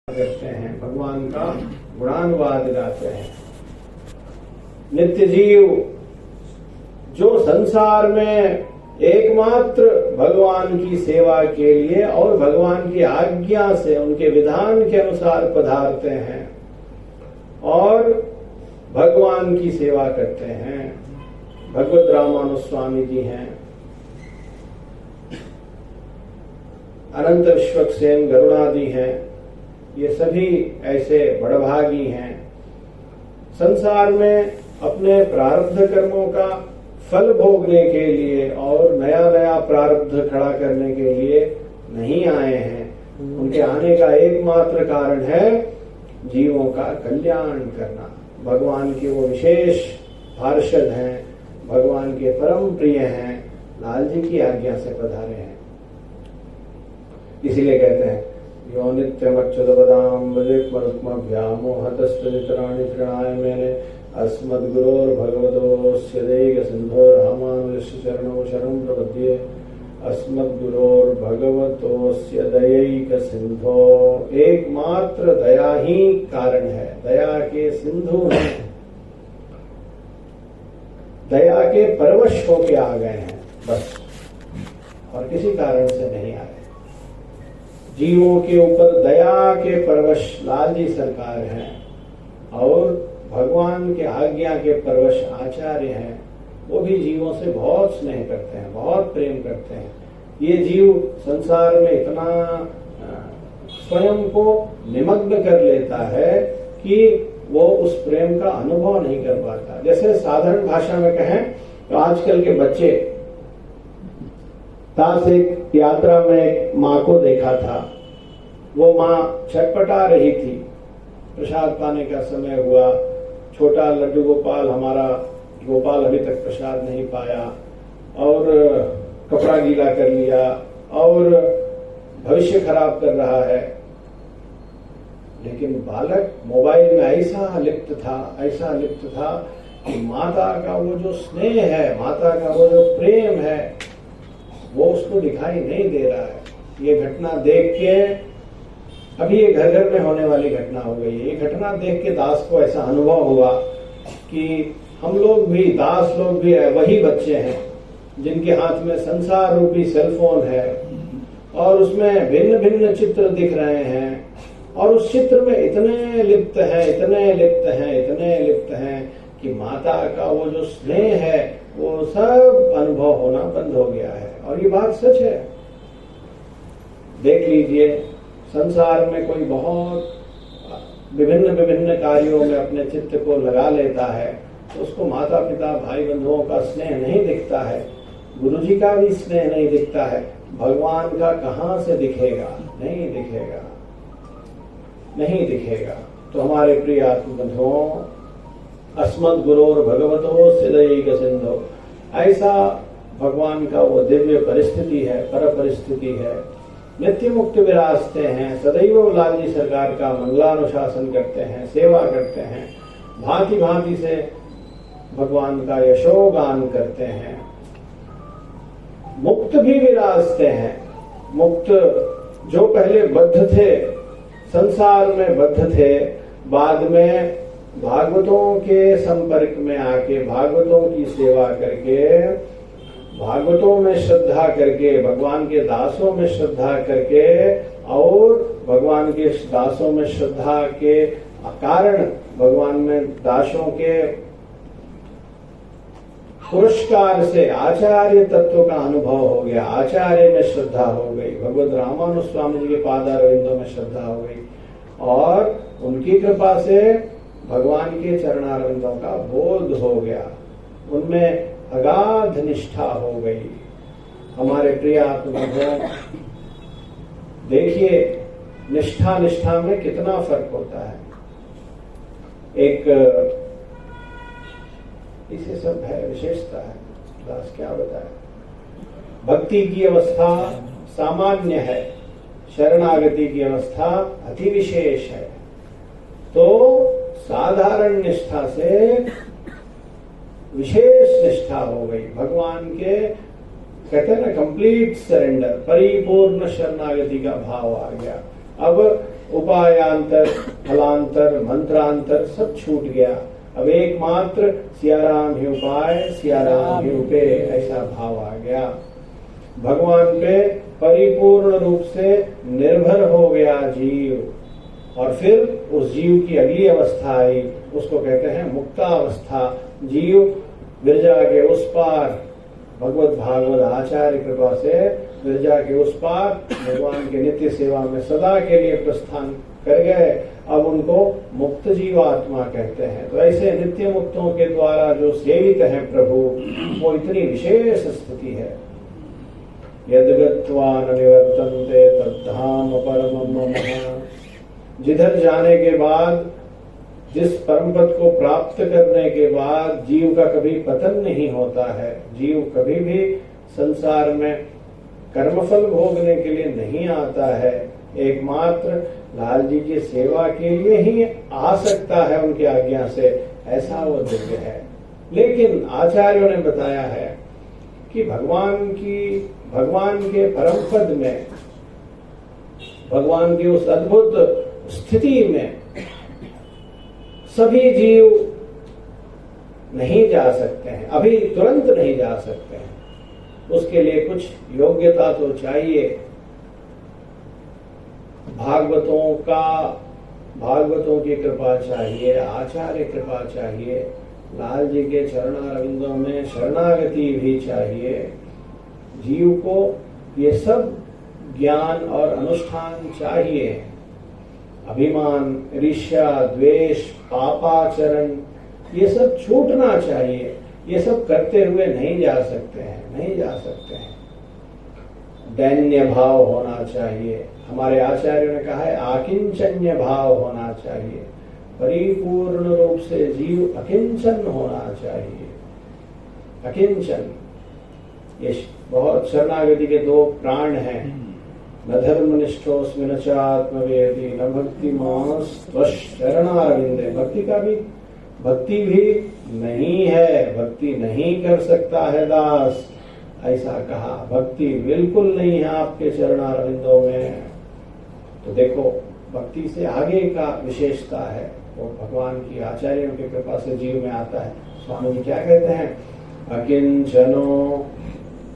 करते हैं, भगवान का गुणानुवाद गाते हैं। नित्य जीव जो संसार में एकमात्र भगवान की सेवा के लिए और भगवान की आज्ञा से उनके विधान के अनुसार पधारते हैं और भगवान की सेवा करते हैं। भगवत रामानुज स्वामी जी हैं, अनंत विश्वक्सेन गरुणादि हैं, ये सभी ऐसे बड़भागी हैं। संसार में अपने प्रारब्ध कर्मों का फल भोगने के लिए और नया नया प्रारब्ध खड़ा करने के लिए नहीं आए हैं। उनके आने का एकमात्र कारण है जीवों का कल्याण करना। भगवान के वो विशेष पार्षद हैं, भगवान के परम प्रिय हैं, लाल जी की आज्ञा से पधारे हैं। इसीलिए कहते हैं यो नित्यमच्युतपदां भजेत्मरुक्मभ्यामोहतस्तदितराणि तृणाय मेने अस्मद्गुरोर्भगवतोऽस्य दैकसिन्धो रामानुजस्य चरणौ शरणं प्रपद्ये। अस्मद्गुरोर्भगवतोऽस्य दयैकसिन्धो, एकमात्र दया ही कारण है, दया के सिंधु हैं, दया के परवश होके आ गए हैं बस, और किसी कारण से नहीं आए। जीवों के ऊपर दया के परवश लाल जी सरकार हैं और भगवान के आज्ञा के परवश आचार्य हैं। वो भी जीवों से बहुत स्नेह करते हैं, बहुत प्रेम करते हैं। ये जीव संसार में इतना स्वयं को निमग्न कर लेता है कि वो उस प्रेम का अनुभव नहीं कर पाता। जैसे साधारण भाषा में कहें तो आजकल के बच्चे, तास एक यात्रा में एक माँ को देखा था, वो माँ छटपटा रही थी। प्रसाद पाने का समय हुआ, छोटा लड्डू गोपाल, हमारा गोपाल अभी तक प्रसाद नहीं पाया और कपड़ा गीला कर लिया और भविष्य खराब कर रहा है। लेकिन बालक मोबाइल में ऐसा लिप्त था कि माता का वो जो स्नेह है, माता का वो जो प्रेम है, वो उसको दिखाई नहीं दे रहा है। ये घटना देख के, अभी ये घर घर में होने वाली घटना हो गई है, ये घटना देख के दास को ऐसा अनुभव हुआ कि हम लोग भी, दास लोग भी वही बच्चे हैं जिनके हाथ में संसार रूपी सेलफोन है और उसमें भिन्न भिन्न चित्र दिख रहे हैं और उस चित्र में इतने लिप्त हैं कि माता का वो जो स्नेह है वो सब अनुभव होना बंद हो गया है। और ये बात सच है। देख लीजिए, संसार में कोई बहुत विभिन्न कार्यों में अपने चित्त को लगा लेता है तो उसको माता पिता भाई बंधुओं का स्नेह नहीं दिखता है, गुरुजी का भी स्नेह नहीं दिखता है, भगवान का कहां से दिखेगा? नहीं दिखेगा। तो हमारे प्रिय आत्मबंधुओं, अस्मद् गुरोर भगवतोऽस्य दैकसिन्धो, ऐसा भगवान का वो दिव्य परिस्थिति है, पर परिस्थिति है। नित्य मुक्त विराजते हैं, सदैव लाल जी सरकार का मंगलानुशासन करते हैं, सेवा करते हैं, भांति भांति से भगवान का यशोगान करते हैं। मुक्त भी विराजते हैं। मुक्त जो पहले बद्ध थे, संसार में बद्ध थे, बाद में भागवतों के संपर्क में आके, भागवतों की सेवा करके, भागवतों में श्रद्धा करके, भगवान के दासों में श्रद्धा करके और भगवान के दासों में श्रद्धा के कारण भगवान में दासों के पुरस्कार से आचार्य तत्व का अनुभव हो गया, आचार्य में श्रद्धा हो गई, भगवत रामानुज स्वामी जी के पादारविंदों में श्रद्धा हो गई और उनकी कृपा से भगवान के चरणारविंदों का बोध हो गया, उनमें अगाध निष्ठा हो गई। हमारे प्रिय आत्मबंधुओं, देखिए निष्ठा में कितना फर्क होता है। एक इसे सब है, विशेषता है। दास क्या बताए? भक्ति की अवस्था सामान्य है, शरणागति की अवस्था अति विशेष है। तो साधारण निष्ठा से विशेष निष्ठा हो गई, भगवान के कहते हैं ना कंप्लीट सरेंडर, परिपूर्ण शरणागति का भाव आ गया। अब उपायांतर, फलांतर, मंत्रांतर सब छूट गया। अब एकमात्र सियाराम ही उपाय, सियाराम ही उपेय, ऐसा भाव आ गया। भगवान पे परिपूर्ण रूप से निर्भर हो गया जीव। और फिर उस जीव की अगली अवस्था आई, उसको कहते हैं मुक्तावस्था। जीव विरजा के उस पार, भगवत भागवत आचार्य कृपा से विरजा के उस पार भगवान के नित्य सेवा में सदा के लिए प्रस्थान कर गए। अब उनको मुक्त जीवात्मा कहते हैं। तो ऐसे नित्य मुक्तों के द्वारा जो सेवित है प्रभु, वो इतनी विशेष स्थिति है। यद्गत्वा न निवर्तन्ते तद्धाम परमं मम। जिधर जाने के बाद, जिस परम पद को प्राप्त करने के बाद जीव का कभी पतन नहीं होता है, जीव कभी भी संसार में कर्मफल भोगने के लिए नहीं आता है, एकमात्र लाल जी की सेवा के लिए ही आ सकता है उनकी आज्ञा से, ऐसा वो दिव्य है। लेकिन आचार्यों ने बताया है कि भगवान के परम पद में, भगवान की उस अद्भुत स्थिति में सभी जीव नहीं जा सकते हैं, अभी तुरंत नहीं जा सकते हैं। उसके लिए कुछ योग्यता तो चाहिए। भागवतों की कृपा चाहिए, आचार्य कृपा चाहिए, लाल जी के चरणारविंदों में शरणागति भी चाहिए। जीव को ये सब ज्ञान और अनुष्ठान चाहिए। अभिमान, ईर्ष्या, द्वेष, पापाचरण, ये सब छूटना चाहिए। ये सब करते हुए नहीं जा सकते हैं। दैन्य भाव होना चाहिए। हमारे आचार्यों ने कहा है आकिंचन्य भाव होना चाहिए। परिपूर्ण रूप से जीव अकिंचन होना चाहिए। अकिंचन, ये बहुत शरणागति के दो प्राण हैं। न धर्मनिष्ठोऽस्मि न चात्मवेदी न भक्तिमान् शरणारविंदे। भक्ति भी नहीं है, भक्ति नहीं कर सकता है दास, ऐसा कहा। भक्ति बिल्कुल नहीं है आपके चरणारविंदों में। तो देखो, भक्ति से आगे का विशेषता है, वो भगवान की आचार्यों की कृपा से जीव में आता है। स्वामी जी क्या कहते हैं? अकिंचनो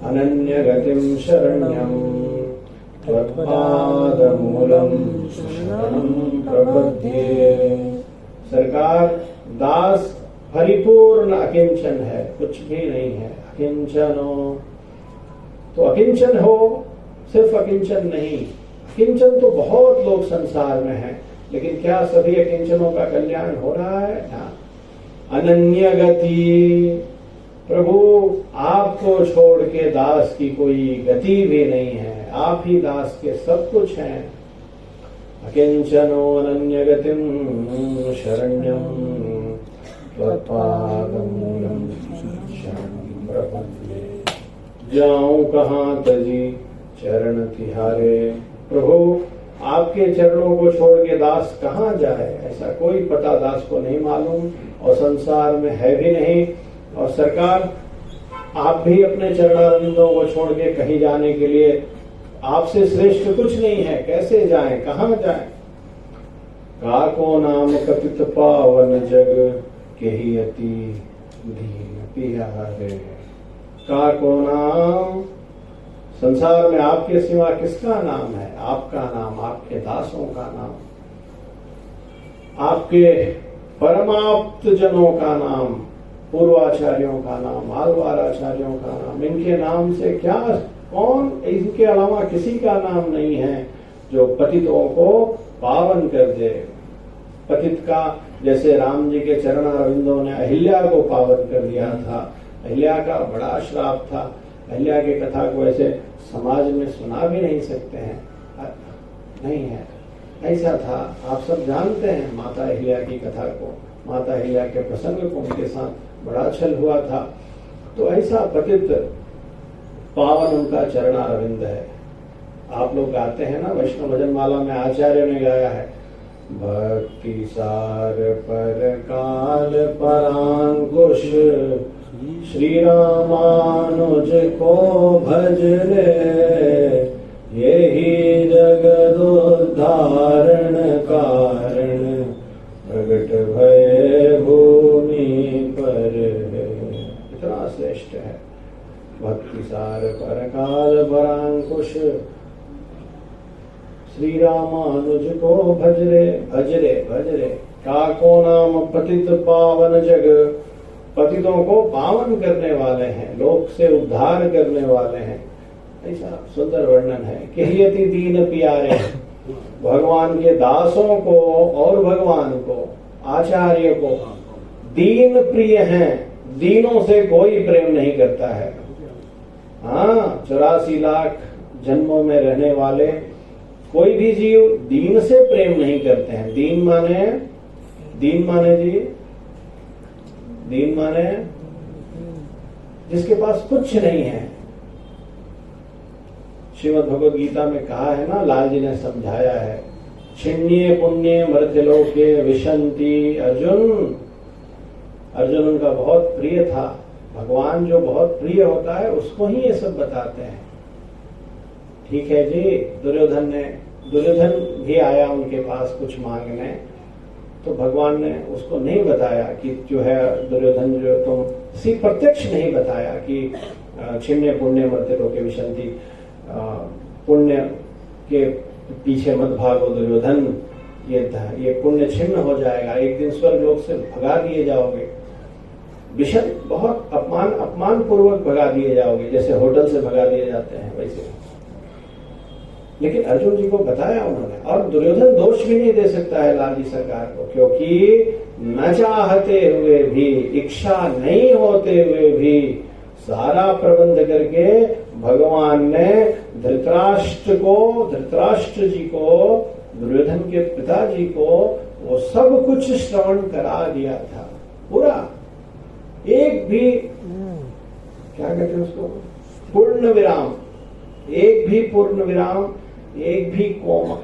अनन्य गतिम शरण्यम त्वत्पादमूलम शरणं प्रपद्ये। सरकार, दास परिपूर्ण अकिंचन है, कुछ भी नहीं है। अकिंचनो, तो अकिंचन हो, सिर्फ अकिंचन नहीं। अकिंचन तो बहुत लोग संसार में हैं, लेकिन क्या सभी अकिंचनों का कल्याण हो रहा है? ना। अनन्य गति, प्रभु आपको छोड़ के दास की कोई गति भी नहीं है, आप ही दास के सब कुछ हैं। अकिंचनो अनन्य गतिम शरण्यम त्वत्पादमूलम शरणं प्रपद्ये। जाऊं कहाँ तजी चरण तिहारे। प्रभु आपके चरणों को छोड़ के दास कहाँ जाए, ऐसा कोई पता दास को नहीं मालूम, और संसार में है भी नहीं। और सरकार, आप भी अपने चरणारविंदों को छोड़ के कहीं जाने के लिए आपसे श्रेष्ठ कुछ नहीं है, कैसे जाएं, कहाँ जाएं? काको नाम कपित पावन जग केहि अति दीन पिहारे। काको नाम, संसार में आपके सिवा किसका नाम है? आपका नाम, आपके दासों का नाम, आपके परमाप्त जनों का नाम, पूर्वाचार्यों का नाम, आचार्यों का नाम। इनके नाम से क्या, कौन, इनके अलावा किसी का नाम नहीं है जो पतितों को पावन कर दे। पतित का, जैसे राम जी के चरणारविंदों ने अहिल्या को पावन कर दिया था। अहिल्या का बड़ा श्राप था। अहिल्या की कथा को ऐसे समाज में सुना भी नहीं सकते हैं, नहीं है, ऐसा था। आप सब जानते हैं माता अहिल्या की कथा को, माता अहिल्या के प्रसंग को, उनके साथ बड़ा छल हुआ था। तो ऐसा पतित पावन उनका चरणारविंद है। आप लोग गाते हैं ना, वैष्णव भजन माला में आचार्य ने गाया है, भक्ति सार पर काल परांकुश श्री रामानुज को भज ले, यही जगदोद्धारण कारण प्रगट भय भूमि पर है। इतना श्रेष्ठ है। भक्ति सार परकाल परांकुश श्री रामानुज को भजरे भजरे भजरे। काको नाम पतित पावन जग। पतितों को पावन करने वाले हैं, लोक से उद्धार करने वाले हैं। ऐसा सुंदर वर्णन है। कहयति दीन प्यारे। भगवान के दासों को और भगवान को, आचार्य को दीन प्रिय हैं। दीनों से कोई प्रेम नहीं करता है। हाँ, 84 लाख जन्मों में रहने वाले कोई भी जीव दीन से प्रेम नहीं करते हैं। दीन माने जी, दीन माने जिसके पास कुछ नहीं है। श्रीमद् भगवद गीता में कहा है ना, लाल जी ने समझाया है, छिन्ये पुण्य मर्त्यलोके विशंति। अर्जुन उनका बहुत प्रिय था। भगवान जो बहुत प्रिय होता है उसको ही ये सब बताते हैं। ठीक है जी। दुर्योधन भी आया उनके पास कुछ मांगने, तो भगवान ने उसको नहीं बताया कि जो है दुर्योधन जो तुम प्रत्यक्ष नहीं बताया कि छिन्ने पुण्य मर्त्यलोके विशंति, पुण्य के पीछे मत भागो दुर्योधन, ये पुण्य छिन्न हो जाएगा, एक दिन स्वर्ग लोक से भगा दिए जाओगे। विषम बहुत अपमान पूर्वक भगा दिए जाओगे, जैसे होटल से भगा दिए जाते हैं वैसे। लेकिन अर्जुन जी को बताया उन्होंने। और दुर्योधन दोष भी नहीं दे सकता है लाल जी सरकार को, क्योंकि न चाहते हुए भी, इच्छा नहीं होते हुए भी सारा प्रबंध करके भगवान ने धृतराष्ट्र जी को, दुर्योधन के पिताजी को वो सब कुछ श्रवण करा दिया था पूरा। एक भी क्या कहते हैं उसको, पूर्ण विराम, एक भी पूर्ण विराम, एक भी कॉमा,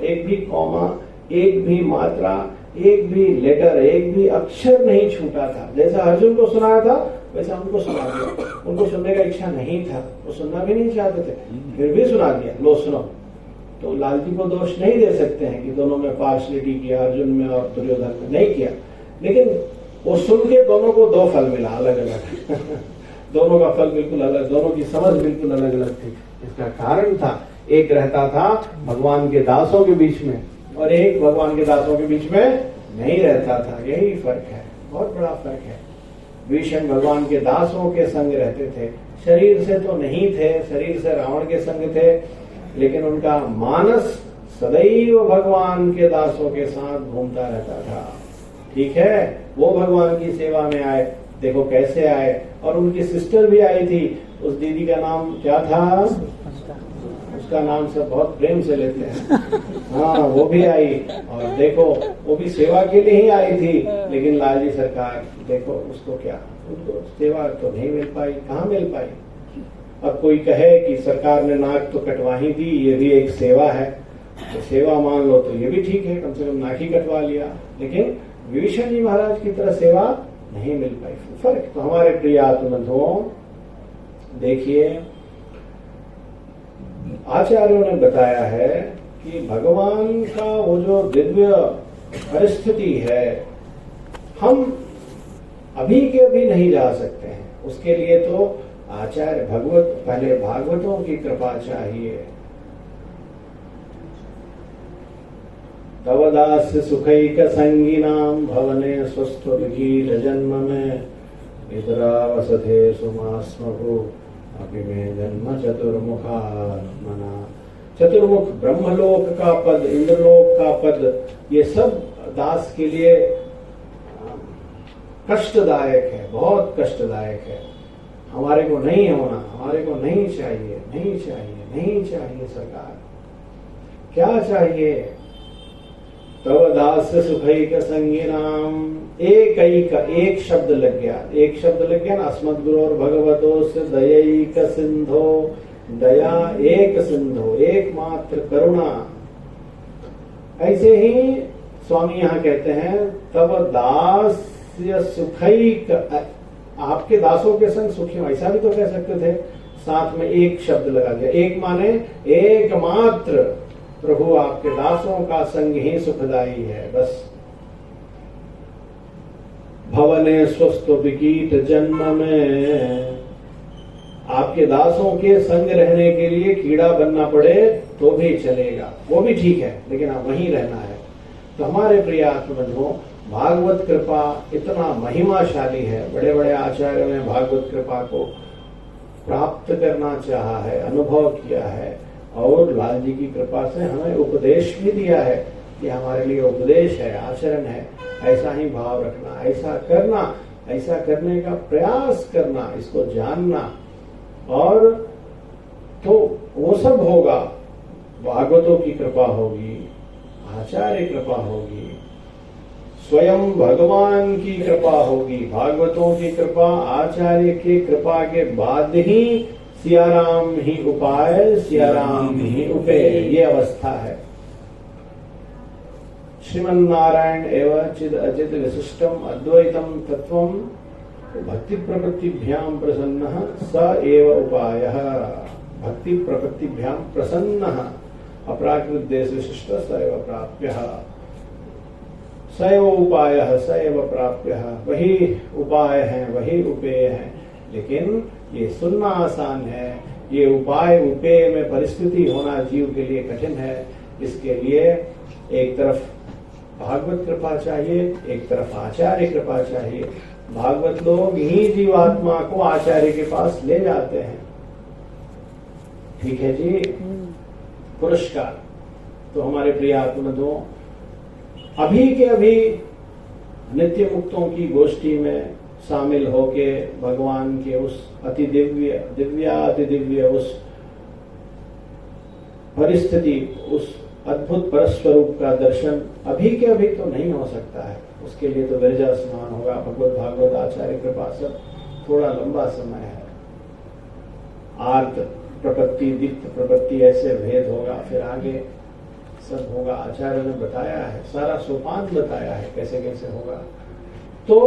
एक भी मात्रा, एक भी लेटर, एक भी अक्षर नहीं छूटा था। जैसा अर्जुन को सुनाया था वैसा उनको सुना दिया। उनको सुनने का इच्छा नहीं था, वो सुनना भी नहीं चाहते थे, फिर भी सुना दिया, लो सुनो। तो लाल जी को दोष नहीं दे सकते हैं कि दोनों में पार्शलिटी किया, अर्जुन में और दुर्योधन में नहीं किया। लेकिन वो सुन के दोनों को दो फल मिला अलग अलग दोनों का फल बिल्कुल अलग, दोनों की समझ बिल्कुल अलग अलग थी। इसका कारण था, एक रहता था भगवान के दासों के बीच में और एक भगवान के दासों के बीच में नहीं रहता था। यही फर्क है, बहुत बड़ा फर्क है। विष्णु भगवान के दासों के संग रहते थे, शरीर से तो नहीं थे, शरीर से रावण के संग थे, लेकिन उनका मानस सदैव भगवान के दासों के साथ घूमता रहता था। ठीक है, वो भगवान की सेवा में आए, देखो कैसे आए। और उनकी सिस्टर भी आई थी, उस दीदी का नाम क्या था, उसका नाम सब बहुत प्रेम से लेते हैं। हाँ, वो भी आई और देखो वो भी सेवा के लिए ही आई थी। लेकिन लाल जी सरकार देखो उसको क्या, उनको सेवा तो नहीं मिल पाई, कहाँ मिल पाई। अब कोई कहे कि सरकार ने नाक तो कटवा ही दी, ये भी एक सेवा है, तो सेवा मान लो तो ये भी ठीक है, कम से कम नाक ही कटवा लिया। लेकिन विभीषण जी महाराज की तरह सेवा नहीं मिल पाई। फर्क तो हमारे प्रिय आत्मबंधुओं देखिए, आचार्यों ने बताया है कि भगवान का वो जो दिव्य परिस्थिति है, हम अभी के अभी नहीं जा सकते हैं। उसके लिए तो आचार्य पहले भागवतों की कृपा चाहिए। तव दास्य सुखैक संगिनाम भवने स्वस्थ जन्म में इतरावसथे सुमास्मभु अभी में जन्म चतुर्मुखात्मना। चतुर्मुख ब्रह्मलोक का पद, इंद्रलोक का पद, ये सब दास के लिए कष्टदायक है, बहुत कष्टदायक है। हमारे को नहीं होना, हमारे को नहीं चाहिए, नहीं चाहिए, नहीं चाहिए। सरकार क्या चाहिए, तव दास सुखैक संगिनाम। एक शब्द लग गया ना, अस्मद् गुरो और भगवतोस्य दयैक सिंधो। दया एक सिंधो, एकमात्र करुणा। ऐसे ही स्वामी यहाँ कहते हैं, तव दास्य सुखैक, आपके दासों के संग सुखी, ऐसा भी तो कह सकते थे। साथ में एक शब्द लगा दिया। एक माने एकमात्र प्रभु आपके दासों का संग ही सुखदाई है। बस भवने स्वस्थ विकीट जन्म में, आपके दासों के संग रहने के लिए कीड़ा बनना पड़े तो भी चलेगा, वो भी ठीक है, लेकिन आप वहीं रहना है। तो हमारे प्रिय आत्मबंधुओं, भागवत कृपा इतना महिमाशाली है। बड़े बड़े आचार्यों ने भागवत कृपा को प्राप्त करना चाहा है, अनुभव किया है, और लाल जी की कृपा से हमें उपदेश भी दिया है कि हमारे लिए उपदेश है, आचरण है, ऐसा ही भाव रखना, ऐसा करना, ऐसा करने का प्रयास करना, इसको जानना, और तो वो सब होगा। भागवतों की कृपा होगी, आचार्य कृपा होगी, स्वयं भगवान की कृपा होगी। भागवतों की कृपा, आचार्य की कृपा के बाद ही सियाराम ही उपाय, सियाराम ही उपेय, ये अवस्था है। श्रीमन्नारायण एवं चिद अचित विशिष्टम अद्वैतम तत्वम भक्ति प्रवृत्तिभ्याम प्रसन्न स एव उपायः। भक्ति प्रवृत्तिभ्याम प्रसन्न अपराकृत देश विशिष्ट स एव प्राप्यः। स एव उपायः स एव प्राप्यः, वही उपाय है, वही उपेय है। लेकिन ये सुनना आसान है, ये उपाय उपेय में परिस्थिति होना जीव के लिए कठिन है। इसके लिए एक तरफ भागवत कृपा चाहिए, एक तरफ आचार्य कृपा चाहिए। भागवत लोग ही जीवात्मा को आचार्य के पास ले जाते हैं। ठीक है जी, पुरस्कार। तो हमारे प्रिय आत्मबंधुओं, अभी के अभी नित्य मुक्तों की गोष्ठी में शामिल होके भगवान के उस अति दिव्य उस परिस्थिति, उस अद्भुत परस्वरूप का दर्शन अभी के अभी तो नहीं हो सकता है। उसके लिए तो विरजा स्नान होगा, भगवत भागवत आचार्य कृपा सब थोड़ा लंबा समय है। आर्त प्रपत्ति, दीप्त प्रपत्ति, ऐसे भेद होगा, फिर आगे सब होगा। आचार्य ने बताया है, सारा सोपान बताया है कैसे कैसे होगा। तो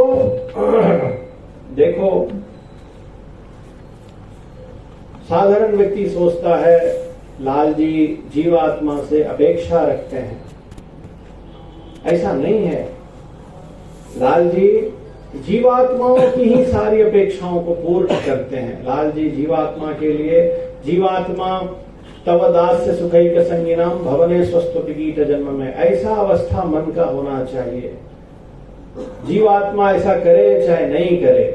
देखो, साधारण व्यक्ति सोचता है लाल जी जीवात्मा से अपेक्षा रखते हैं। ऐसा नहीं है। लाल जी जीवात्माओं की ही सारी अपेक्षाओं को पूर्ण करते हैं। लाल जी जीवात्मा के लिए, जीवात्मा तव दास्य सुखैक संगिनाम भवने स्वस्थ विकीट जन्म में, ऐसा अवस्था मन का होना चाहिए। जीवात्मा ऐसा करे चाहे नहीं करे,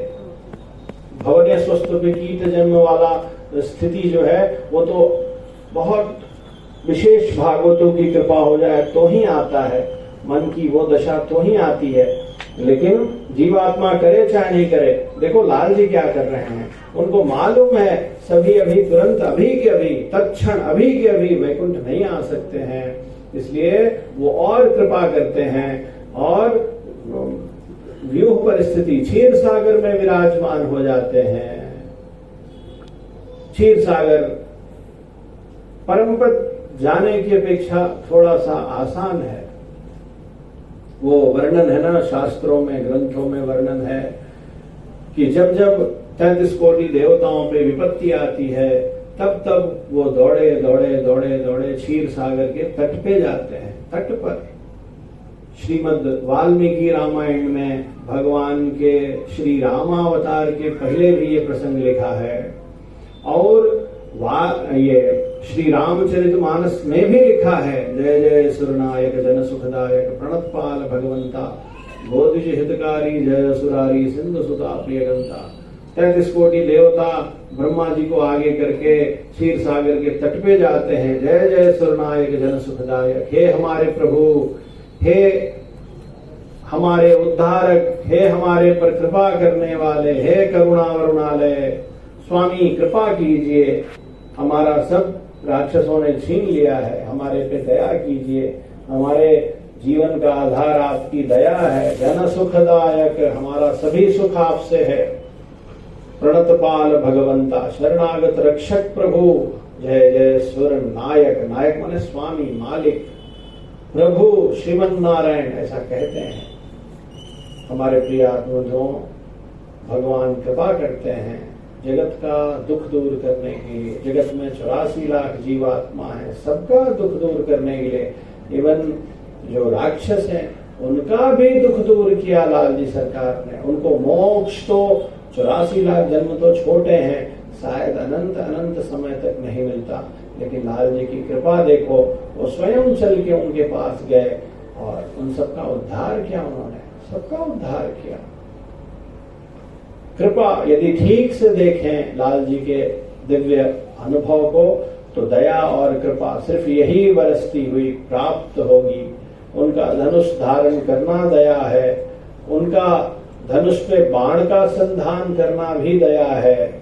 भवने स्वस्थ विकीट जन्म वाला स्थिति जो है वो तो बहुत विशेष भागवतों की कृपा हो जाए तो ही आता है। मन की वो दशा तो ही आती है। लेकिन जीवात्मा करे चाहे नहीं करे, देखो लाल जी क्या कर रहे हैं, उनको मालूम है सभी अभी तुरंत, अभी के अभी, तत्क्षण, अभी के अभी वैकुंठ नहीं आ सकते हैं। इसलिए वो और कृपा करते हैं और व्यूह परिस्थिति क्षीर सागर में विराजमान हो जाते हैं। क्षीर सागर परम पद जाने की अपेक्षा थोड़ा सा आसान है। वो वर्णन है ना, शास्त्रों में, ग्रंथों में वर्णन है कि जब जब 33 कोटि देवताओं पे विपत्ति आती है, तब तब वो दौड़े दौड़े दौड़े दौड़े क्षीर सागर के तट पे जाते हैं। तट पर श्रीमद् वाल्मीकि रामायण में भगवान के श्री रामावतार के पहले भी ये प्रसंग लिखा है, और ये श्री रामचरितमानस में भी लिखा है, जय जय सुरनायक जन सुखदायक प्रणतपाल भगवंता बोधिज हितकारी जय सुरारी सिंधु सुता प्रियगंता। 33 कोटि देवता ब्रह्मा जी को आगे करके क्षीर सागर के तट पे जाते हैं। जय जय सुरनायक जन सुखदायक, हे हमारे प्रभु, हे हमारे उद्धारक, हे हमारे पर कृपा करने वाले, हे करुणा वरुणालय, स्वामी कृपा कीजिए, हमारा सब राक्षसों ने छीन लिया है, हमारे पे दया कीजिए, हमारे जीवन का आधार आपकी दया है। जन सुखदायक, हमारा सभी सुख आपसे है। प्रणतपाल भगवंता, शरणागत रक्षक प्रभु, जय जय स्वर नायक, नायक माने स्वामी, मालिक, प्रभु श्रीमन नारायण, ऐसा कहते हैं। हमारे प्रिय आत्मबंधुओं, भगवान कृपा करते हैं जगत का दुख दूर करने के लिए, जगत में 84 लाख जीवात्मा है, सबका दुख दूर करने के लिए, इवन जो राक्षस हैं उनका भी दुख दूर किया लाल जी सरकार ने। उनको मोक्ष तो 84 लाख जन्म तो छोटे हैं, शायद अनंत अनंत समय तक नहीं मिलता, लेकिन लाल जी की कृपा देखो, वो स्वयं चल के उनके पास गए और उन सबका उद्धार किया, उन्होंने सबका उद्धार किया। कृपा यदि ठीक से देखें लाल जी के दिव्य अनुभव को, तो दया और कृपा सिर्फ यही बरसती हुई प्राप्त होगी। उनका धनुष धारण करना दया है, उनका धनुष पे बाण का संधान करना भी दया है,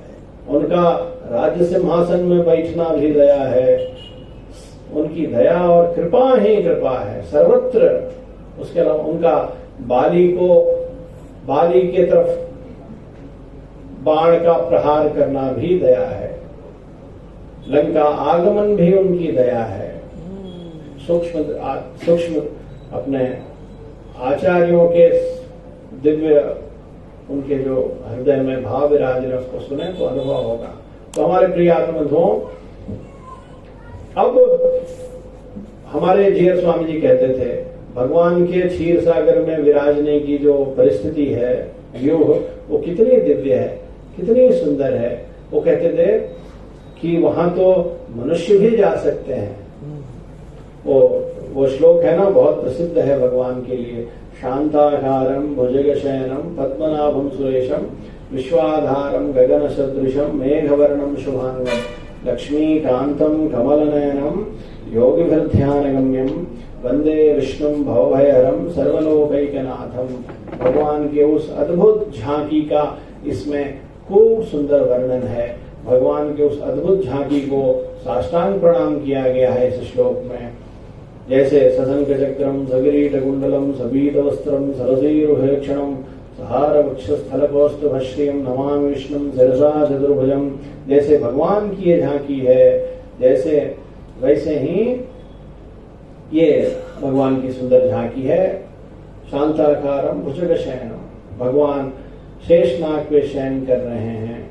उनका राज्य सिंहासन में बैठना भी दया है। उनकी दया और कृपा ही कृपा है सर्वत्र। उसके अलावा उनका बाली के तरफ बाण का प्रहार करना भी दया है, लंका आगमन भी उनकी दया है। सूक्ष्म अपने आचार्यों के दिव्य उनके जो हृदय में भाव विराज रहे उसको सुने तो अनुभव होगा। तो हमारे प्रिय आत्मबंधुओं, अब हमारे जीयर स्वामी जी कहते थे भगवान के क्षीर सागर में विराजने की जो परिस्थिति है, व्यूह, वो कितनी दिव्य है, कितनी सुंदर है। वो कहते थे कि वहां तो मनुष्य भी जा सकते हैं। वो श्लोक है ना, बहुत प्रसिद्ध है भगवान के लिए, शांताकारं भुजगशयनं पद्मनाभं सुरेशं विश्वाधारं गगन सदृशं मेघवर्णं शुभांगं लक्ष्मीकांतं कमलनयनं योगिभिर्ध्यानगम्यं वंदे विष्णुं भवभयहरं सर्वलोकैकनाथं। भगवान के उस अद्भुत झांकी का इसमें खूब सुंदर वर्णन है। भगवान के उस अद्भुत झांकी को साष्टांग प्रणाम किया गया है इस श्लोक में। जैसे सशंक चक्रम सगिरीट कुंडलम सबीत वस्त्रम सरसीरुहेक्षणम सहार वक्षस्थल कौस्तुभश्रियम नमामि विष्णुम शिरसा चतुर्भुजम। जैसे भगवान की ये झांकी है, जैसे वैसे ही ये भगवान की सुंदर झांकी है। शांताकारम भुजगशयनम, भगवान शेषनाग पे शयन कर रहे हैं।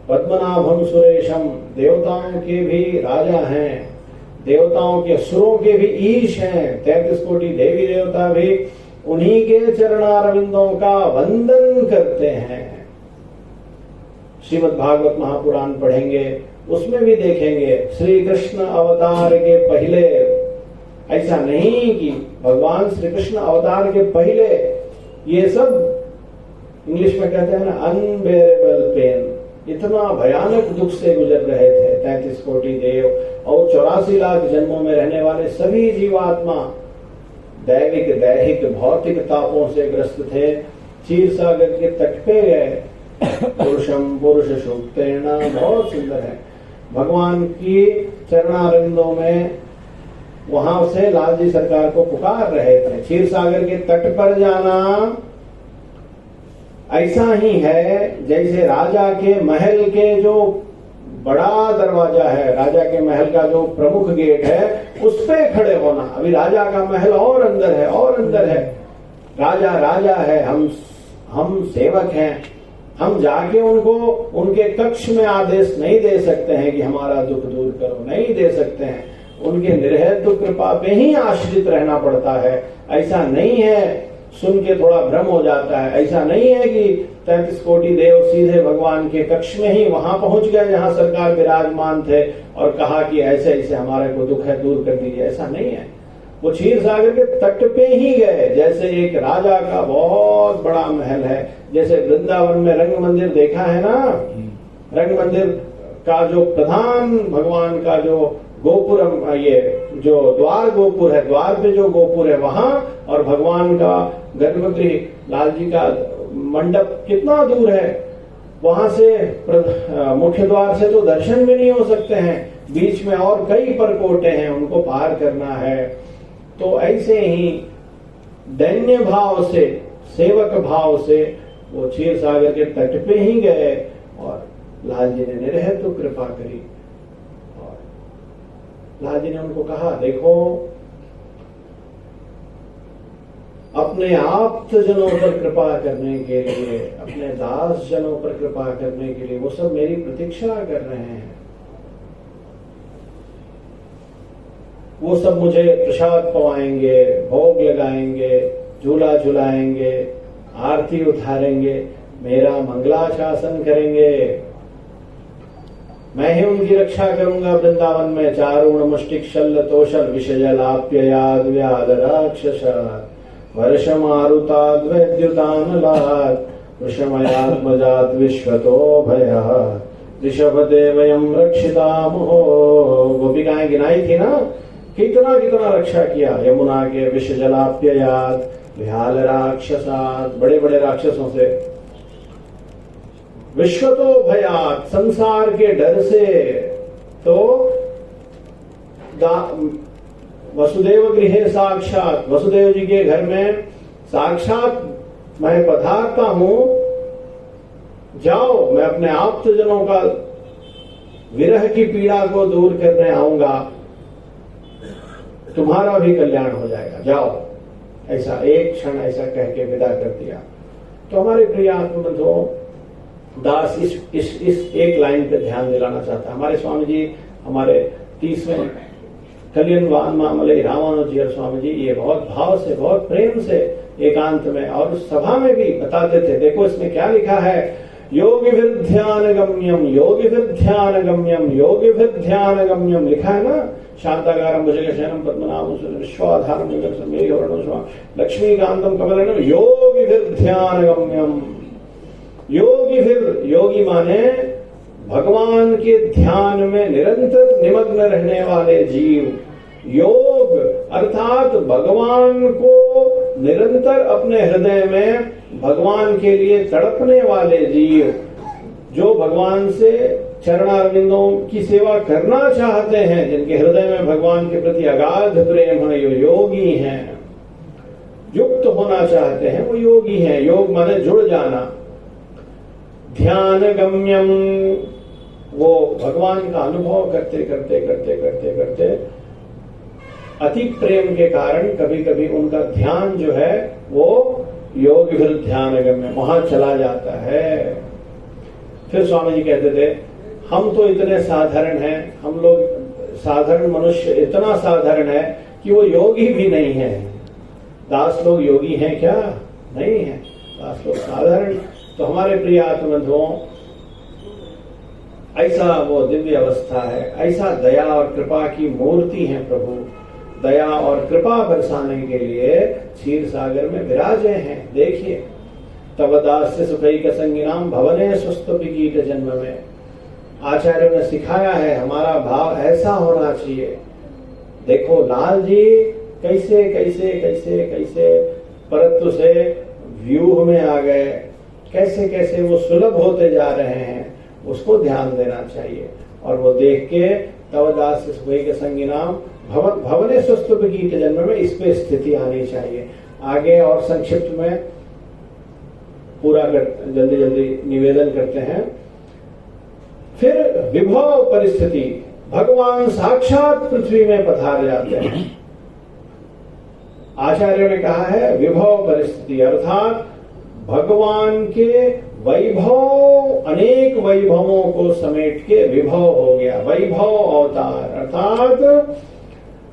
पद्मनाभम सुरेशम, देवताओं के भी राजा हैं, देवताओं के असुरों के भी ईश हैं। 33 कोटि देवी देवता भी उन्हीं के चरणारविंदों का वंदन करते हैं। श्रीमद् भागवत महापुराण पढ़ेंगे, उसमें भी देखेंगे श्री कृष्ण अवतार के पहले, ऐसा नहीं कि भगवान श्री कृष्ण अवतार के पहले ये सब इंग्लिश में कहते हैं ना अनबेरेबल पेन, इतना भयानक दुख से गुजर रहे थे 33 कोटि देव और 84 लाख जन्मों में रहने वाले सभी जीवात्मा दैविक दैहिक भौतिक तापों से ग्रस्त थे। क्षीर सागर के तट पे गए। पुरुषम पुरुष सूक्तेन, बहुत सुंदर है। भगवान की चरणारविंदों में वहां से लाल जी सरकार को पुकार रहे थे। क्षीर सागर के तट पर जाना ऐसा ही है जैसे राजा के महल के जो बड़ा दरवाजा है, राजा के महल का जो प्रमुख गेट है, उस पे खड़े होना। अभी राजा का महल और अंदर है और अंदर है। राजा राजा है, हम सेवक हैं। हम जाके उनको उनके कक्ष में आदेश नहीं दे सकते हैं कि हमारा दुख दूर करो, नहीं दे सकते हैं। उनके निर्हेतु कृपा पे ही आश्रित रहना पड़ता है। ऐसा नहीं है, सुन के थोड़ा भ्रम हो जाता है। ऐसा नहीं है कि 33 कोटि देव सीधे भगवान के कक्ष में ही वहां पहुंच गए जहां सरकार विराजमान थे और कहा कि ऐसे ऐसे हमारे को दुख है, दूर कर दीजिए। ऐसा नहीं है। वो क्षीर सागर के तट पे ही गए। जैसे एक राजा का बहुत बड़ा महल है, जैसे वृंदावन में रंग मंदिर देखा है ना, रंग मंदिर का जो प्रधान भगवान का जो गोपुरम, ये जो द्वार गोपुर है, द्वार पे जो गोपुर है वहां, और भगवान का गर्भगृह लाल जी का मंडप कितना दूर है। वहां से मुख्य द्वार से तो दर्शन भी नहीं हो सकते हैं, बीच में और कई परकोटे हैं, उनको पार करना है। तो ऐसे ही दैन्य भाव से, सेवक भाव से वो क्षीर सागर के तट पे ही गए और लाल जी ने निर्हेतु कृपा करी। और लाल जी ने उनको कहा, देखो अपने आप्तजनों पर कृपा करने के लिए, अपने दास जनों पर कृपा करने के लिए वो सब मेरी प्रतीक्षा कर रहे हैं। वो सब मुझे प्रसाद पवाएंगे, भोग लगाएंगे, झूला झुलाएंगे, आरती उतारेंगे, मेरा मंगलाशासन करेंगे। मैं ही उनकी रक्षा करूंगा वृंदावन में। चारुण मुष्टिक शल्य तोषल विषजलाप्ययाद व्याद राक्षसात् वर्ष मारुताद वैद्युतानलात् वृषमयात्मजात विश्वतो भयात् ऋषभदेवयं रक्षितामहो। गोपिकाएं गिनाई थी ना, कितना कितना रक्षा किया। यमुना के विषजलाप्ययाद व्याल राक्षसात्, बड़े बड़े राक्षसों से। विश्वतो भयात्, संसार के डर से। तो वसुदेव गृहे साक्षात, वसुदेव जी के घर में साक्षात मैं पधारता हूं। जाओ, मैं अपने आप्तजनों का विरह की पीड़ा को दूर करने आऊंगा, तुम्हारा भी कल्याण हो जाएगा, जाओ। ऐसा एक क्षण ऐसा कह के विदा कर दिया। तो हमारे प्रिय आत्मबंधुओं, दास इस एक लाइन पे ध्यान दिलाना चाहता है। हमारे स्वामी जी, हमारे 30वें कल्याणवान मामले रामानुजीर स्वामी जी, ये बहुत भाव से, बहुत प्रेम से एकांत में और उस सभा में भी बताते थे। देखो इसमें क्या लिखा है, योगिभिर्ध्यान गम्यम, योगिभिर्ध्यान गम्यम लिखा है ना। शांताकारं भुजगशयनं पद्मनाभं विश्वाधारं गगनसम्मेघवर्णं लक्ष्मीकांतं कमलनयनं योगिभिर्ध्यान गम्यम। योगी माने भगवान के ध्यान में निरंतर निमग्न रहने वाले जीव। योग अर्थात भगवान को निरंतर अपने हृदय में भगवान के लिए तड़पने वाले जीव, जो भगवान से चरणारविंदों की सेवा करना चाहते हैं, जिनके हृदय में भगवान के प्रति अगाध प्रेम है, ये योगी हैं। युक्त होना चाहते हैं, वो योगी हैं। योग माने जुड़ जाना। ध्यान गम्यम, वो भगवान का अनुभव करते करते करते करते करते अति प्रेम के कारण कभी कभी उनका ध्यान जो है वो योग फिर ध्यान गम्य वहां चला जाता है। फिर स्वामी जी कहते थे, हम तो इतने साधारण हैं, हम लोग साधारण मनुष्य इतना साधारण है कि वो योगी भी नहीं है। दास लोग योगी हैं क्या? नहीं है, दास लोग साधारण। तो हमारे प्रिय आत्मबंधुओं, ऐसा वो दिव्य अवस्था है, ऐसा दया और कृपा की मूर्ति है प्रभु। दया और कृपा बरसाने के लिए क्षीर सागर में विराजे हैं। देखिए, तब दास्य सुखैक संगिनाम भवने सुस्तुपि कीट जन्म में आचार्यों ने सिखाया है, हमारा भाव ऐसा होना चाहिए। देखो लाल जी कैसे कैसे कैसे कैसे परंतु से व्यूह में आ गए, कैसे कैसे वो सुलभ होते जा रहे हैं, उसको ध्यान देना चाहिए। और वो देख के तव दास के संगिनाम भवने सुस्तुपि कीट जन्म में इस पे स्थिति आनी चाहिए। आगे और संक्षिप्त में पूरा जल्दी जल्दी निवेदन करते हैं। फिर विभव परिस्थिति, भगवान साक्षात पृथ्वी में पधार जाते हैं। आचार्यों ने कहा है विभव परिस्थिति अर्थात भगवान के वैभव, अनेक वैभवों को समेट के विभव हो गया। वैभव अवतार अर्थात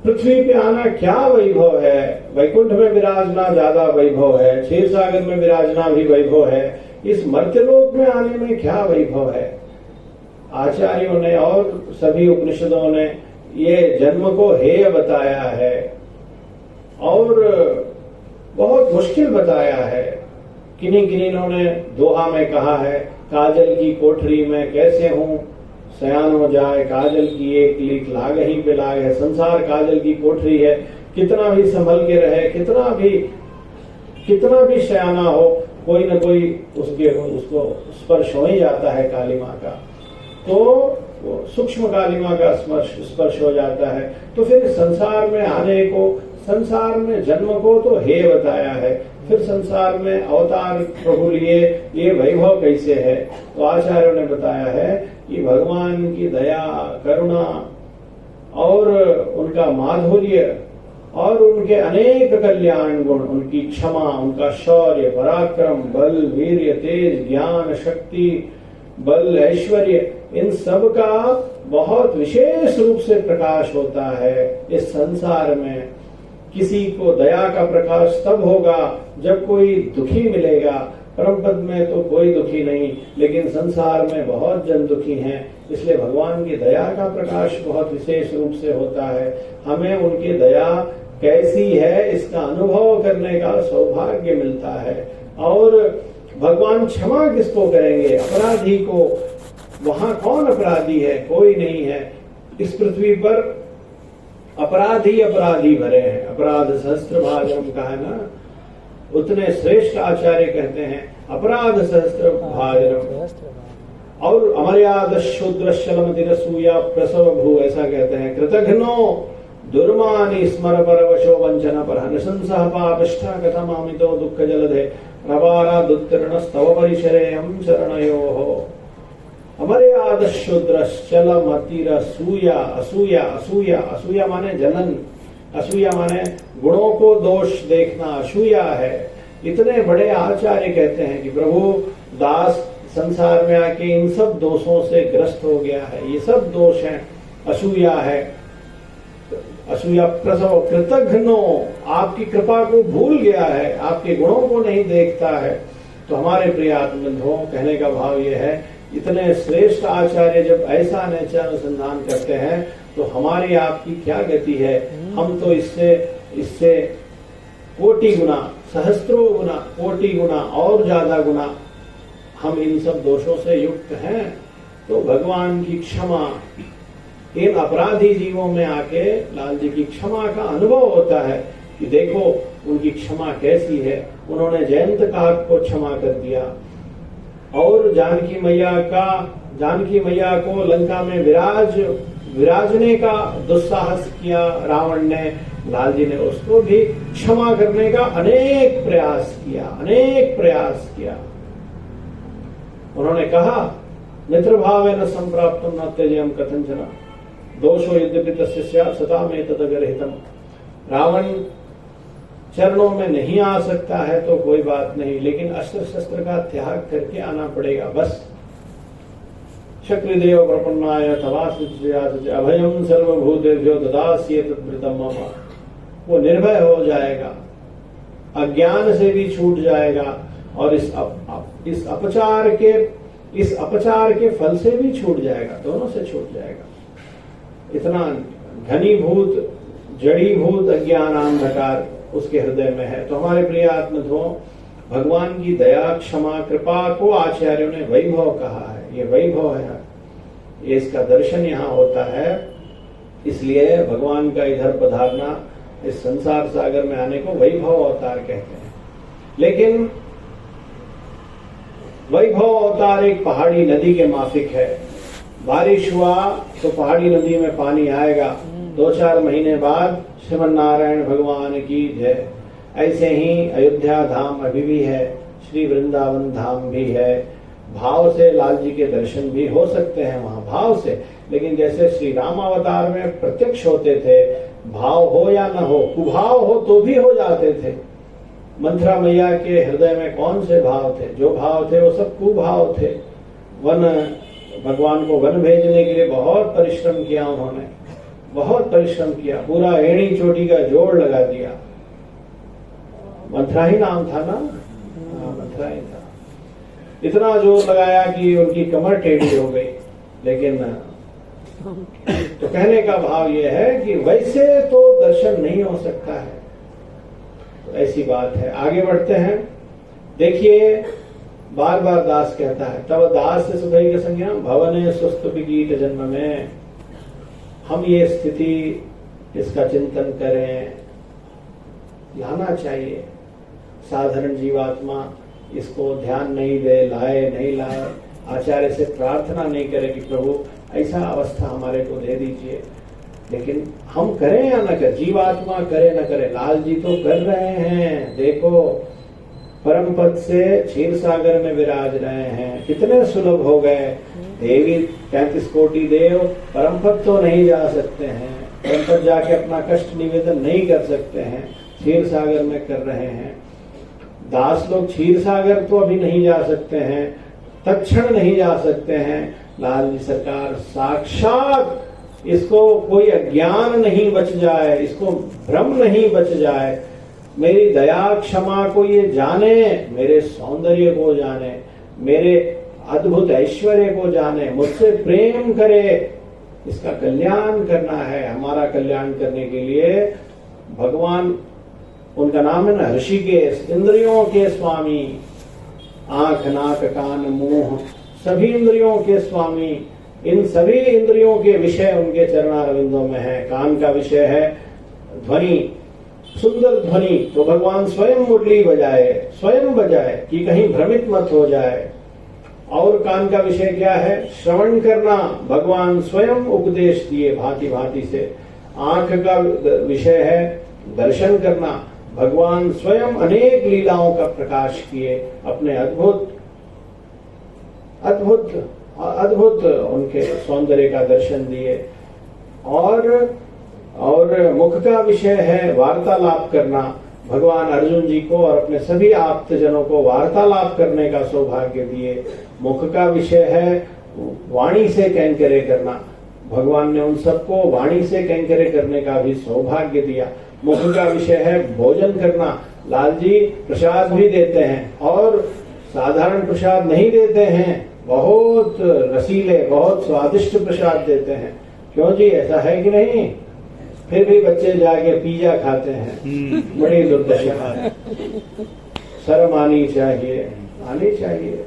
पृथ्वी पे आना क्या वैभव है। वैकुंठ में विराजना ज्यादा वैभव है, क्षीर सागर में विराजना भी वैभव है, इस मर्त्यलोक में आने में क्या वैभव है। आचार्यों ने और सभी उपनिषदों ने ये जन्म को हेय बताया है और बहुत मुश्किल बताया है। किन्हीं किन्हीं ने दोहा में कहा है, काजल की कोठरी में कैसे हूं सयान हो जाए, काजल की एक लीक लाग ही पे लाग है। संसार काजल की कोठरी है, कितना भी संभल के रहे, कितना भी सयाना हो, कोई न कोई उसको स्पर्श हो ही जाता है कालिमा का। तो वो सूक्ष्म कालिमा का स्पर्श हो जाता है। तो फिर संसार में आने को, संसार में जन्म को तो हे बताया है, फिर संसार में अवतार प्रभु लिए ये वैभव कैसे है। तो आचार्यों ने बताया है कि भगवान की दया, करुणा और उनका माधुर्य और उनके अनेक कल्याण गुण, उनकी क्षमा, उनका शौर्य, पराक्रम, बल, वीर्य, तेज, ज्ञान, शक्ति, बल, ऐश्वर्य, इन सब का बहुत विशेष रूप से प्रकाश होता है इस संसार में। किसी को दया का प्रकाश तब होगा जब कोई दुखी मिलेगा। परम पद में तो कोई दुखी नहीं, लेकिन संसार में बहुत जन दुखी हैं, इसलिए भगवान की दया का प्रकाश बहुत विशेष रूप से होता है। हमें उनकी दया कैसी है इसका अनुभव करने का सौभाग्य मिलता है। और भगवान क्षमा किसको करेंगे? अपराधी को। वहां कौन अपराधी है? कोई नहीं है। इस पृथ्वी पर अपराधी अपराधी भरे हैं। अपराध सहस्त्र भाजनम का है ना, उतने श्रेष्ठ आचार्य कहते हैं अपराध सहस्त्र भाजनम। और अमर्याद शूद्र शलमतिरसूया प्रसव भू, ऐसा कहते हैं। कृतघ्नो दुर्मानी स्मर परवशो वंचन पर निशंसः पापिष्ठा कथमामितो दुःख जलधे प्रवारादुत्तीर्ण स्तव परिचरेयं शरणयोः। अमर्याद शूद्र शलमतिरसूया, असूया, असूया, असूया माने जलन, असूया माने गुणों को दोष देखना, असूया है। इतने बड़े आचार्य कहते हैं कि प्रभु दास संसार में आके इन सब दोषों से ग्रस्त हो गया है, ये सब दोष हैं, असूया है। असूया प्रसव कृतघ्नो, आपकी कृपा को भूल गया है, आपके गुणों को नहीं देखता है। तो हमारे प्रिय आत्मबंधुओं, कहने का भाव यह है, इतने श्रेष्ठ आचार्य जब ऐसा नैतिक अनुसंधान करते हैं तो हमारी आपकी क्या गति है? हम तो इससे कोटि गुना, सहस्त्रों गुना, कोटि गुना और ज्यादा गुना हम इन सब दोषों से युक्त हैं। तो भगवान की क्षमा, इन अपराधी जीवों में आके लाल जी की क्षमा का अनुभव होता है कि देखो उनकी क्षमा कैसी है। उन्होंने जयंत काक को क्षमा कर दिया और जानकी मैया को लंका में विराजने का दुस्साहस किया रावण ने, लाल जी ने उसको भी क्षमा करने का अनेक प्रयास किया। उन्होंने कहा मित्र भावेन संप्राप्तुम न त्यजेयं कथंचन दोषो यद्यपि तस्य स्यात् सतामे तदगरहितम्। रावण चरणों में नहीं आ सकता है तो कोई बात नहीं, लेकिन अस्त्र शस्त्र का त्याग करके आना पड़ेगा। बस शक्रिदेव प्रपन्नाय तवास्यात् अभयं सर्वभूतेभ्यो ददास्ये तद्वृतं मम। वो निर्भय हो जाएगा, अज्ञान से भी छूट जाएगा और इस अपचार के फल से भी छूट जाएगा, दोनों से छूट जाएगा। इतना घनीभूत जड़ीभूत अज्ञान अंधकार उसके हृदय में है। तो हमारे प्रिय आत्मधुओं, भगवान की दया, क्षमा, कृपा को आचार्यों ने वैभव कहा है। ये वैभव है, ये इसका दर्शन यहाँ होता है। इसलिए भगवान का इधर पधारना, इस संसार सागर में आने को वैभव अवतार कहते हैं। लेकिन वैभव अवतार एक पहाड़ी नदी के माफिक है। बारिश हुआ तो पहाड़ी नदी में पानी आएगा, 2-4 महीने बाद श्रीमन नारायण भगवान की जय। ऐसे ही अयोध्या धाम अभी भी है, श्री वृंदावन धाम भी है। भाव से लाल जी के दर्शन भी हो सकते हैं वहां, भाव से। लेकिन जैसे श्री राम अवतार में प्रत्यक्ष होते थे, भाव हो या न हो, कुभाव हो तो भी हो जाते थे। मंथरा मैया के हृदय में कौन से भाव थे? जो भाव थे वो सब कुभाव थे। भगवान को वन भेजने के लिए बहुत परिश्रम किया उन्होंने, बहुत परिश्रम किया, पूरा एड़ी चोटी का जोड़ लगा दिया। मंथरा ही नाम था ना? मंथरा ही था। इतना जोर लगाया कि उनकी कमर टेढ़ी हो गई। लेकिन तो कहने का भाव यह है कि वैसे तो दर्शन नहीं हो सकता है, तो ऐसी बात है। आगे बढ़ते हैं। देखिए, बार बार दास कहता है, तब दास से सुधई के संज्ञा भवने सुस्त विगीत जन्म में। हम ये स्थिति, इसका चिंतन करें, लाना चाहिए। साधारण जीवात्मा इसको ध्यान नहीं दे, नहीं लाए, आचार्य से प्रार्थना नहीं करे कि प्रभु ऐसा अवस्था हमारे को दे दीजिए। लेकिन हम करें या न करें, जीवात्मा करे न करे, लाल जी तो कर रहे हैं। देखो, परम पद से क्षीर सागर में विराज रहे हैं, कितने सुलभ हो गए। देवी 33 कोटि देव परम पद तो नहीं जा सकते हैं, और तब जाके अपना कष्ट निवेदन नहीं कर सकते हैं, क्षीर सागर में कर रहे हैं। दास लोग क्षीर सागर तो अभी नहीं जा सकते हैं, तत्क्षण नहीं जा सकते हैं। लाल जी सरकार साक्षात, इसको कोई अज्ञान नहीं बच जाए, इसको भ्रम नहीं बच जाए, मेरी दया क्षमा को ये जाने, मेरे सौंदर्य को जाने, मेरे अद्भुत ऐश्वर्य को जाने, मुझसे प्रेम करे, इसका कल्याण करना है। हमारा कल्याण करने के लिए भगवान, उनका नाम है ना ऋषिकेश, इंद्रियों के स्वामी, आंख नाक कान मुंह सभी इंद्रियों के स्वामी, इन सभी इंद्रियों के विषय उनके चरणारविंदों में है। कान का विषय है ध्वनि, सुंदर ध्वनि, तो भगवान स्वयं मुरली बजाए, स्वयं बजाए कि कहीं भ्रमित मत हो जाए। और कान का विषय क्या है? श्रवण करना, भगवान स्वयं उपदेश दिए भांति भांति से। आंख का विषय है दर्शन करना, भगवान स्वयं अनेक लीलाओं का प्रकाश किए, अपने अद्भुत अद्भुत अद्भुत उनके सौंदर्य का दर्शन दिए। और मुख का विषय है वार्तालाप करना, भगवान अर्जुन जी को और अपने सभी आप्तजनों को वार्तालाप करने का सौभाग्य दिए। मुख का विषय है वाणी से कैंकरे करना, भगवान ने उन सबको वाणी से कैंकरे करने का भी सौभाग्य दिया। मुख का विषय है भोजन करना, लाल जी प्रसाद भी देते हैं और साधारण प्रसाद नहीं देते हैं, बहुत रसीले बहुत स्वादिष्ट प्रसाद देते हैं। क्यों जी, ऐसा है कि नहीं? फिर भी बच्चे जाके पिज्जा खाते हैं, बड़ी दुर्दशा है। शर्म आनी चाहिए, आनी चाहिए।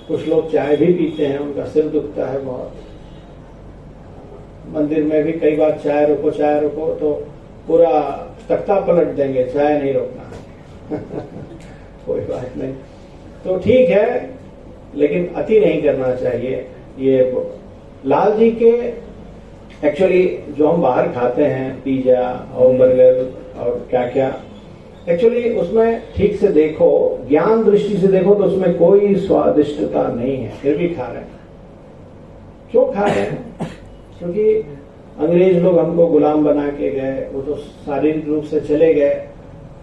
कुछ लोग चाय भी पीते हैं, उनका सिर दुखता है बहुत। मंदिर में भी कई बार चाय रोको तो पूरा तख्ता पलट देंगे, चाय नहीं रोकना। कोई बात नहीं, तो ठीक है, लेकिन अति नहीं करना चाहिए। ये लाल जी के एक्चुअली जो हम बाहर खाते हैं पिज्जा और बर्गर और क्या क्या, एक्चुअली उसमें ठीक से देखो, ज्ञान दृष्टि से देखो तो उसमें कोई स्वादिष्टता नहीं है, फिर भी खा रहे हैं। क्यों खा रहे हैं? क्योंकि अंग्रेज लोग हमको गुलाम बना के गए, वो तो शारीरिक रूप से चले गए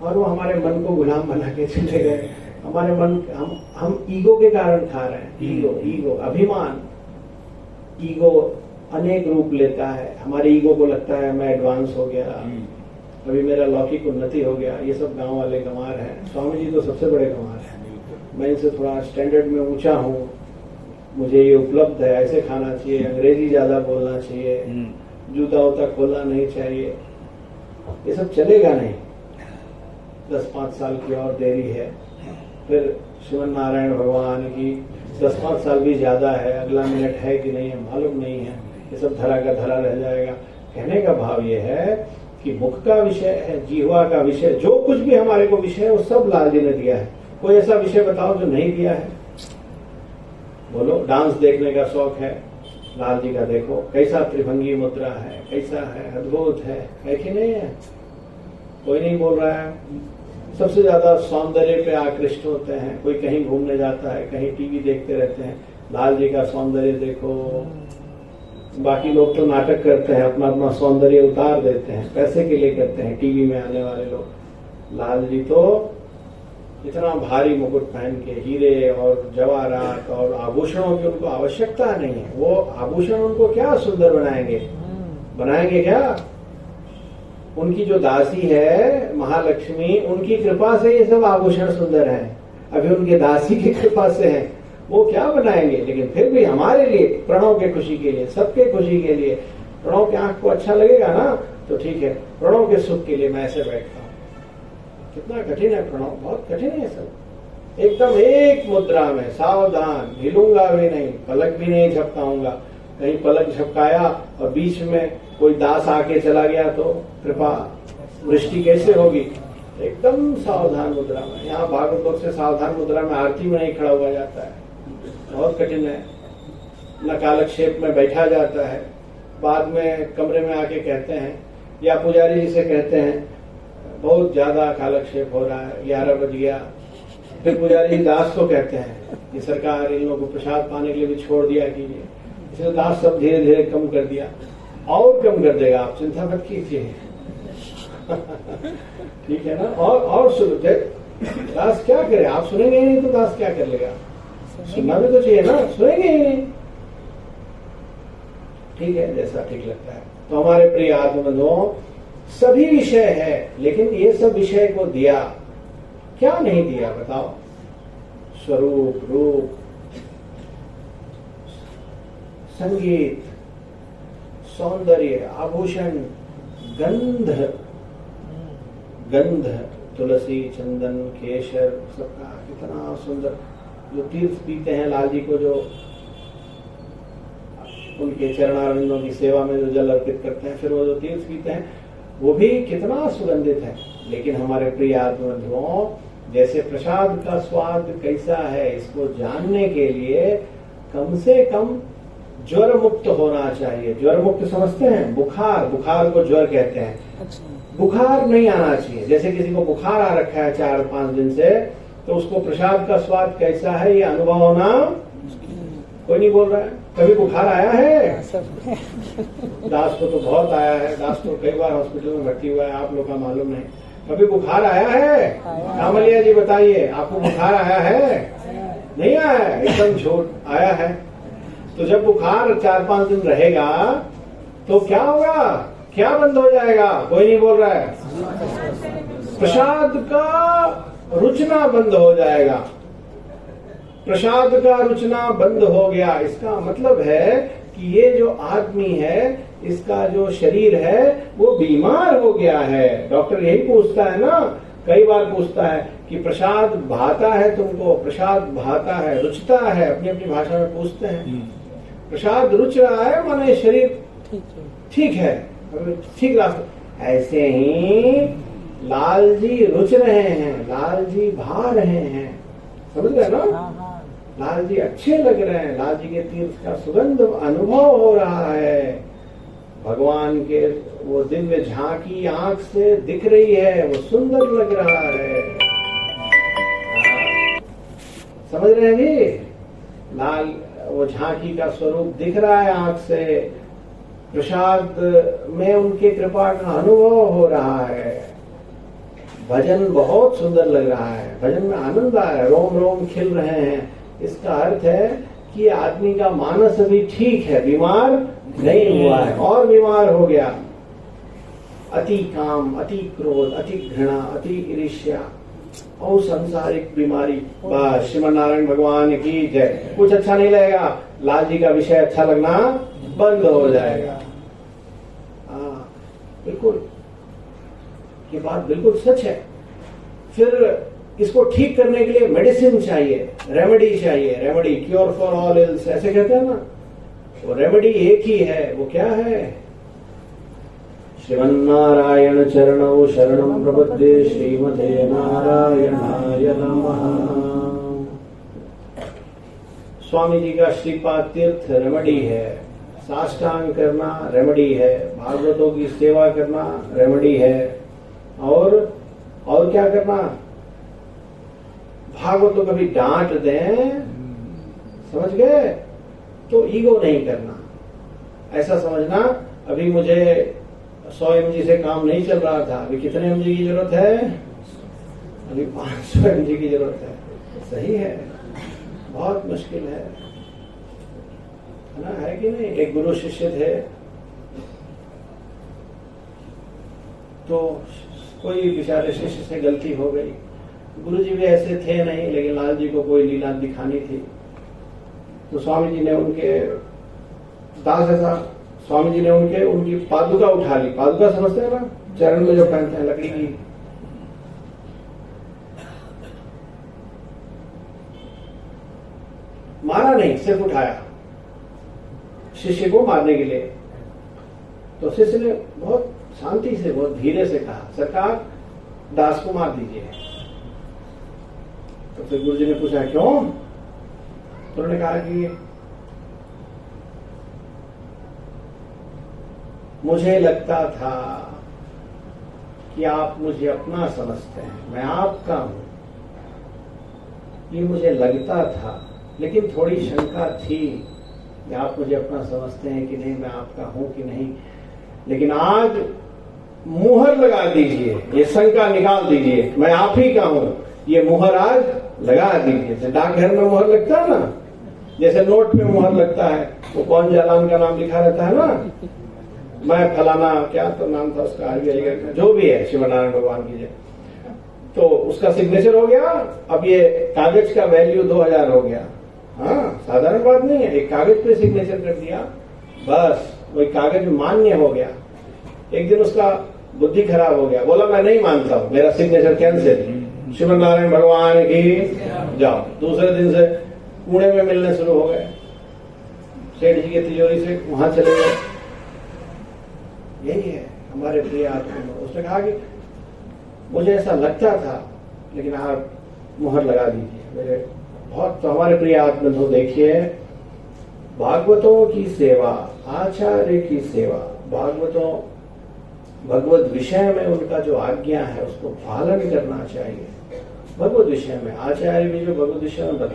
और वो हमारे मन को गुलाम बना के चले गए। हमारे मन, हम ईगो के कारण खा रहे हैं। ईगो अभिमान, ईगो अनेक रूप लेता है। हमारे ईगो को लगता है मैं एडवांस हो गया, अभी मेरा लौकिक उन्नति हो गया। ये सब गांव वाले गंवार हैं, स्वामी जी तो सबसे बड़े गंवार हैं। मैं इनसे थोड़ा स्टैंडर्ड में ऊंचा हूँ, मुझे ये उपलब्ध है, ऐसे खाना चाहिए, अंग्रेजी ज्यादा बोलना चाहिए, जूता उता खोलना नहीं चाहिए। ये सब चलेगा नहीं। 10-5 साल की और देरी है, फिर श्रीमन नारायण भगवान की 10-5 साल भी ज्यादा है, अगला मिनट है कि नहीं है मालूम नहीं है। ये सब धरा का धरा रह जाएगा। कहने का भाव ये है कि मुख का विषय है, जीवा का विषय, जो कुछ भी हमारे को विषय है वो सब लाल जी ने दिया है। कोई ऐसा विषय बताओ जो नहीं दिया है? बोलो। डांस देखने का शौक है, लाल जी का देखो कैसा त्रिभंगी मुद्रा है, कैसा है, अद्भुत है कि नहीं है? कोई नहीं बोल रहा है। सबसे ज्यादा सौंदर्य पे आकृष्ट होते हैं। कोई कहीं घूमने जाता है, कहीं टीवी देखते रहते हैं, लाल जी का सौंदर्य देखो। बाकी लोग तो नाटक करते हैं, अपना अपना सौंदर्य उतार देते हैं, पैसे के लिए करते हैं टीवी में आने वाले लोग। लाल जी तो इतना भारी मुकुट पहन के, हीरे और जवाहरात और आभूषणों की उनको आवश्यकता नहीं है। वो आभूषण उनको क्या सुंदर बनाएंगे क्या? उनकी जो दासी है महालक्ष्मी, उनकी कृपा से ये सब आभूषण सुंदर हैं। अभी उनके दासी की कृपा से हैं, वो क्या बनाएंगे? लेकिन फिर भी हमारे लिए, प्रणव के खुशी के लिए, सबके खुशी के लिए, प्रणव की आंख को अच्छा लगेगा ना तो ठीक है, प्रणव के सुख के लिए मैं ऐसे बैठता हूँ। कितना कठिन है प्रणव, बहुत कठिन है सब। एकदम एक मुद्रा में सावधान, हिलूंगा भी नहीं, पलक भी नहीं झपकाऊंगा। कहीं पलक झपकाया और बीच में कोई दास आके चला गया तो कृपा वृष्टि कैसे होगी? एकदम सावधान मुद्रा में। यहाँ भागवत लोग से सावधान मुद्रा में आरती में नहीं खड़ा हुआ जाता है, बहुत कठिन है। न कालक्षेप में बैठा जाता है, बाद में कमरे में आके कहते हैं या पुजारी जी से कहते हैं बहुत ज्यादा कालक्षेप हो रहा है, 11 बज गया। फिर पुजारी जी दास को कहते हैं कि सरकार इन लोगों को प्रसाद पाने के लिए भी छोड़ दिया कीजिए। इसलिए दास सब धीरे धीरे कम कर दिया। और कम कर देगा, आप चिंता मत कीजिए। ठीक है ना। और सुनो, दास क्या करे, आप सुनेंगे ही नहीं तो दास क्या कर लेगा, सुनना भी तो चाहिए ना, सुनेंगे ही नहीं। ठीक है, जैसा ठीक लगता है। तो हमारे प्रिय आत्मबंधुओं, सभी विषय है, लेकिन ये सब विषय को दिया क्या नहीं दिया बताओ? स्वरूप, रूप, संगीत, सौंदर्य, आभूषण, गंध, गंध, तुलसी, चंदन, केशर, सबका कितना सुंदर। जो तीर्थ पीते हैं लाल जी को, जो उनके चरणारविंदों की सेवा में जो जल अर्पित करते हैं, फिर वो जो तीर्थ पीते हैं वो भी कितना सुगंधित है। लेकिन हमारे प्रिय आत्मबंधुओं, जैसे प्रसाद का स्वाद कैसा है इसको जानने के लिए कम से कम ज्वर मुक्त होना चाहिए। ज्वर मुक्त समझते हैं? बुखार, बुखार को ज्वर कहते हैं। बुखार नहीं आना चाहिए। जैसे किसी को बुखार आ रखा है 4-5 दिन से, तो उसको प्रसाद का स्वाद कैसा है ये अनुभव होना, कोई नहीं बोल रहा है। कभी बुखार आया है? दास को तो बहुत आया है, दास तो कई बार हॉस्पिटल में भर्ती हुआ है, आप लोग का मालूम नहीं। कभी बुखार आया है? कामलिया जी बताइए, आपको बुखार आया है? नहीं आया है, एकदम झूठ। आया है। तो जब बुखार 4-5 दिन रहेगा तो क्या होगा, क्या बंद हो जाएगा? कोई नहीं बोल रहा है। प्रसाद का रुचना बंद हो जाएगा। प्रसाद का रुचना बंद हो गया, इसका मतलब है कि ये जो आदमी है, इसका जो शरीर है वो बीमार हो गया है। डॉक्टर यही पूछता है ना, कई बार पूछता है कि प्रसाद भाता है तुमको? प्रसाद भाता है, रुचता है, अपनी अपनी भाषा में पूछते हैं। प्रसाद रुच रहा है माने शरीर ठीक है, ठीक रास्ता। ऐसे ही लाल जी रुच रहे हैं, लाल जी भा रहे हैं, समझ गए ना? लाल जी अच्छे लग रहे हैं, लाल जी के तीर्थ का सुगंध अनुभव हो रहा है। भगवान के वो दिव्य झांकी आंख से दिख रही है, वो सुंदर लग रहा है। समझ रहे हैं जी? लाल वो झांकी का स्वरूप दिख रहा है आंख से। प्रसाद में उनके कृपा का अनुभव हो रहा है। भजन बहुत सुंदर लग रहा है, भजन में आनंद आ रहा है, रोम रोम खिल रहे हैं। इसका अर्थ है कि आदमी का मानस अभी ठीक है, बीमार नहीं हुआ है। और बीमार हो गया, अति काम, अति क्रोध, अति घृणा, अति ईर्ष्या और सांसारिक बीमारी, बस श्रीमन नारायण भगवान की जय। कुछ अच्छा नहीं लगेगा, लाल जी का विषय अच्छा लगना बंद हो जाएगा। हाँ बिल्कुल, ये बात बिल्कुल सच है। फिर इसको ठीक करने के लिए मेडिसिन चाहिए, रेमेडी चाहिए। Remedy, cure for all ills, ऐसे कहते हैं ना। वो रेमेडी एक ही है, वो क्या है? श्रीमन्नारायण चरणौ शरणं प्रपद्ये, श्रीमते नारायणाय नमः। स्वामी जी का श्रीपाद तीर्थ रेमेडी है, साष्टांग करना रेमेडी है, भागवतों की सेवा करना रेमेडी है। और क्या करना? भागवत तो कभी डांट दें, समझ गए? तो ईगो नहीं करना, ऐसा समझना अभी मुझे 100 mg से काम नहीं चल रहा था, अभी कितने mg की जरूरत है? अभी 500 mg की जरूरत है। सही है, बहुत मुश्किल है ना, है कि नहीं? एक गुरु शिष्य थे, तो कोई बेचारे शिष्य से गलती हो गई। गुरु जी भी ऐसे थे नहीं, लेकिन लाल जी को कोई लीला दिखानी थी। तो स्वामी जी ने उनके दास ऐसा, स्वामी जी ने उनकी पादुका उठा ली। पादुका समझते हैं ना, चरण में जो पहनते हैं, लकड़ी की। मारा नहीं, सिर्फ उठाया शिष्य को मारने के लिए। तो शिष्य ने बहुत शांति से, बहुत धीरे से कहा, सरकार दास को मार दीजिए। तो फिर गुरु जी ने पूछा क्यों? तो उन्होंने कहा कि मुझे लगता था कि आप मुझे अपना समझते हैं, मैं आपका हूं, ये मुझे लगता था, लेकिन थोड़ी शंका थी आप मुझे अपना समझते हैं कि नहीं, मैं आपका हूं कि नहीं, लेकिन आज मुहर लगा दीजिए, ये शंका निकाल दीजिए, मैं आप ही का हूं, ये मुहर आज लगा दीजिए। जैसे डाकघर में मुहर लगता है ना, जैसे नोट पे मुहर लगता है, वो कौन जालान का नाम लिखा रहता है ना, मैं फलाना, क्या तो नाम था उसका, आरबीआई जो भी है, शिवनारायण भगवान की जय, तो उसका सिग्नेचर हो गया। अब ये कागज का वैल्यू 2000 हो गया। हाँ, साधारण बात नहीं है, एक कागज पे सिग्नेचर कर दिया, बस वही कागज मान्य हो गया। एक दिन उसका बुद्धि खराब हो गया, बोला मैं नहीं मानता हूं, मेरा सिग्नेचर कैंसिल, शिवनारायण भगवान की जाओ। दूसरे दिन से पुणे में मिलने शुरू हो गए, सेठ जी की तिजोरी से वहां चले गए। यही है हमारे प्रिय आत्मा। उसने कहा कि मुझे ऐसा लगता था, लेकिन आप मुहर लगा दीजिए मेरे बहुत। तो हमारे प्रिय आत्मा देखिए, भागवतों की सेवा, आचार्य की सेवा, भागवतों भगवत विषय में उनका जो आज्ञा है उसको पालन करना चाहिए। भगवत विषय में आचार्य भी जो भगवत विषय में बता,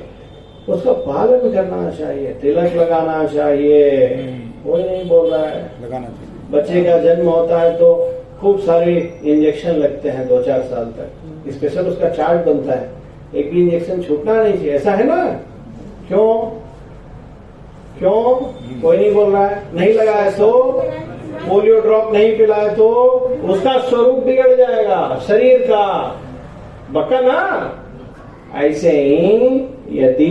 उसका पालन करना चाहिए। तिलक लगाना चाहिए, कोई नहीं बोल रहा है लगाना चाहिए। बच्चे का जन्म होता है तो खूब सारे इंजेक्शन लगते हैं 2-4 साल तक, स्पेशल उसका चार्ट बनता है, एक भी इंजेक्शन छूटना नहीं चाहिए, ऐसा है ना? क्यों क्यों कोई नहीं बोल रहा है? नहीं लगाए तो, पोलियो ड्रॉप नहीं पिलाए तो उसका स्वरूप बिगड़ जाएगा शरीर का, बका ना। ऐसे ही यदि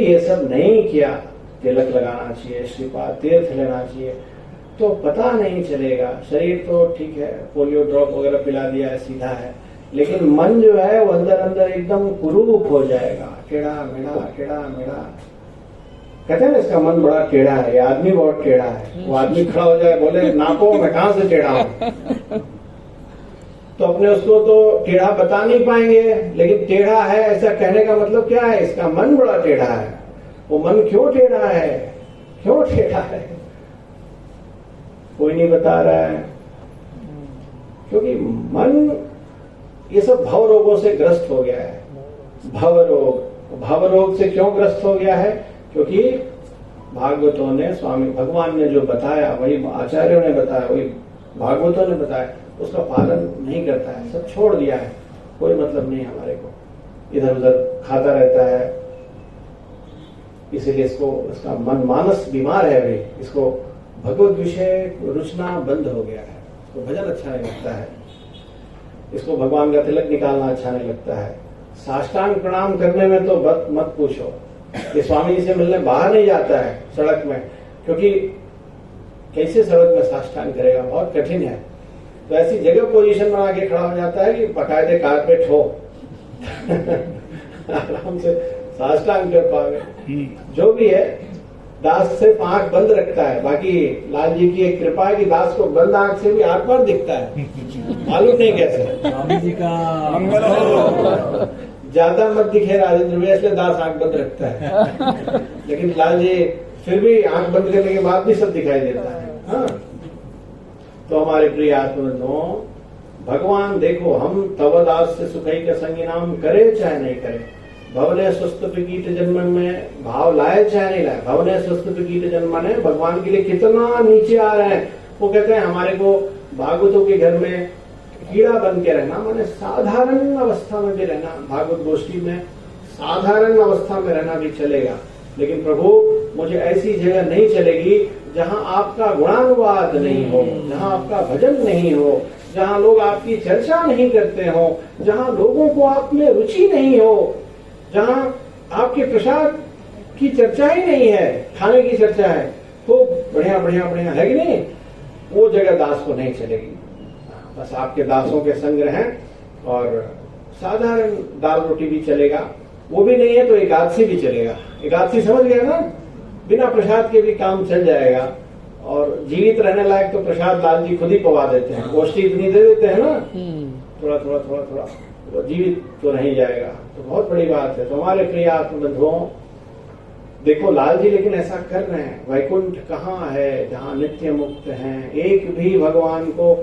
ये सब नहीं किया, तिलक लगाना चाहिए, श्रीपाद तीर्थ लेना चाहिए, तो पता नहीं चलेगा। शरीर तो ठीक है, पोलियो ड्रॉप वगैरह पिला दिया है, सीधा है, लेकिन मन जो है वो अंदर अंदर एकदम कुरूप हो जाएगा, टेढ़ा मेढ़ा। कहते हैं ना इसका मन बड़ा टेढ़ा है, ये आदमी बहुत टेढ़ा है। वो आदमी खड़ा हो जाए, बोले नापो मैं कहां से टेढ़ा हूं, तो अपने उसको तो टेढ़ा बता नहीं पाएंगे, लेकिन टेढ़ा है ऐसा कहने का मतलब क्या है? इसका मन बड़ा टेढ़ा है। वो मन क्यों टेढ़ा है? क्यों टेढ़ा है? कोई नहीं बता रहा है, क्योंकि मन ये सब भव रोगों से ग्रस्त हो गया है। भव रोग से क्यों ग्रस्त हो गया है? क्योंकि भागवतों ने, स्वामी भगवान ने जो बताया, वही आचार्यों ने बताया, वही भागवतों ने बताया, उसका पालन नहीं करता है, सब छोड़ दिया है। कोई मतलब नहीं हमारे को, इधर उधर खाता रहता है, इसीलिए इसका मन मानस बीमार है। भाई इसको भगवत विषय रुचना बंद हो गया है, इसको भजन अच्छा नहीं लगता है, इसको भगवान का तिलक निकालना अच्छा नहीं लगता है, साष्टांग प्रणाम करने में तो मत पूछो। ये स्वामी जी से मिलने बाहर नहीं जाता है सड़क में, क्योंकि कैसे सड़क में साष्टांग करेगा, बहुत कठिन है। तो ऐसी जगह पोजीशन बना के खड़ा हो जाता है कि बकायदे कारपेट हो आराम से साष्टांग कर पावे। जो भी है, दास सिर्फ आंख बंद रखता है, बाकी लाल जी की एक कृपा है कि दास को बंद आंख से भी आंख पर दिखता है, मालूम नहीं कैसे। स्वामी जी का मंगल हो। ज्यादा मत दिखे राजेंद्र भैया, इसलिए दास आंख बंद रखता है, लेकिन लाल जी फिर भी आंख बंद करने के बाद भी सब दिखाई देता है। हाँ, तो हमारे प्रिय आत्मबंधुओं, भगवान देखो, हम तव दास से सुखई का संगी नाम करे चाहे नहीं करे, भवने सुस्तुप कीट जन्म में भाव लाए चाहे नहीं लाए, भवने सुस्तुप कीट जन्म ने भगवान के लिए कितना नीचे आ रहे हैं। वो कहते हैं हमारे को भागवतों के घर में कीड़ा बन के रहना, माने साधारण अवस्था में भी रहना, भागवत गोष्ठी में साधारण अवस्था में रहना भी चलेगा, लेकिन प्रभु मुझे ऐसी जगह नहीं चलेगी जहां आपका गुणानुवाद नहीं हो, जहां आपका भजन नहीं हो, जहां लोग आपकी चर्चा नहीं करते हो, जहां लोगों को आप में रुचि नहीं हो, जहां आपके प्रसाद की चर्चा ही नहीं है, खाने की चर्चा है, तो बढ़िया बढ़िया बढ़िया है कि नहीं, वो जगह दास को नहीं चलेगी। बस आपके दासों के संग हैं, और साधारण दाल रोटी भी चलेगा, वो भी नहीं है तो एकादशी भी चलेगा। एकादशी समझ गया ना, बिना प्रसाद के भी काम चल जाएगा, और जीवित रहने लायक तो प्रसाद लाल जी खुद ही पवा देते हैं, गोष्ठी इतनी दे देते हैं ना, थोड़ा थोड़ा थोड़ा थोड़ा, तो जीवित तो नहीं जाएगा, तो बहुत बड़ी बात है। तो हमारे प्रिय आत्मबंधुओं, देखो लाल जी लेकिन ऐसा कर रहे हैं। वैकुंठ कहाँ है जहाँ नित्य मुक्त हैं, एक भी भगवान को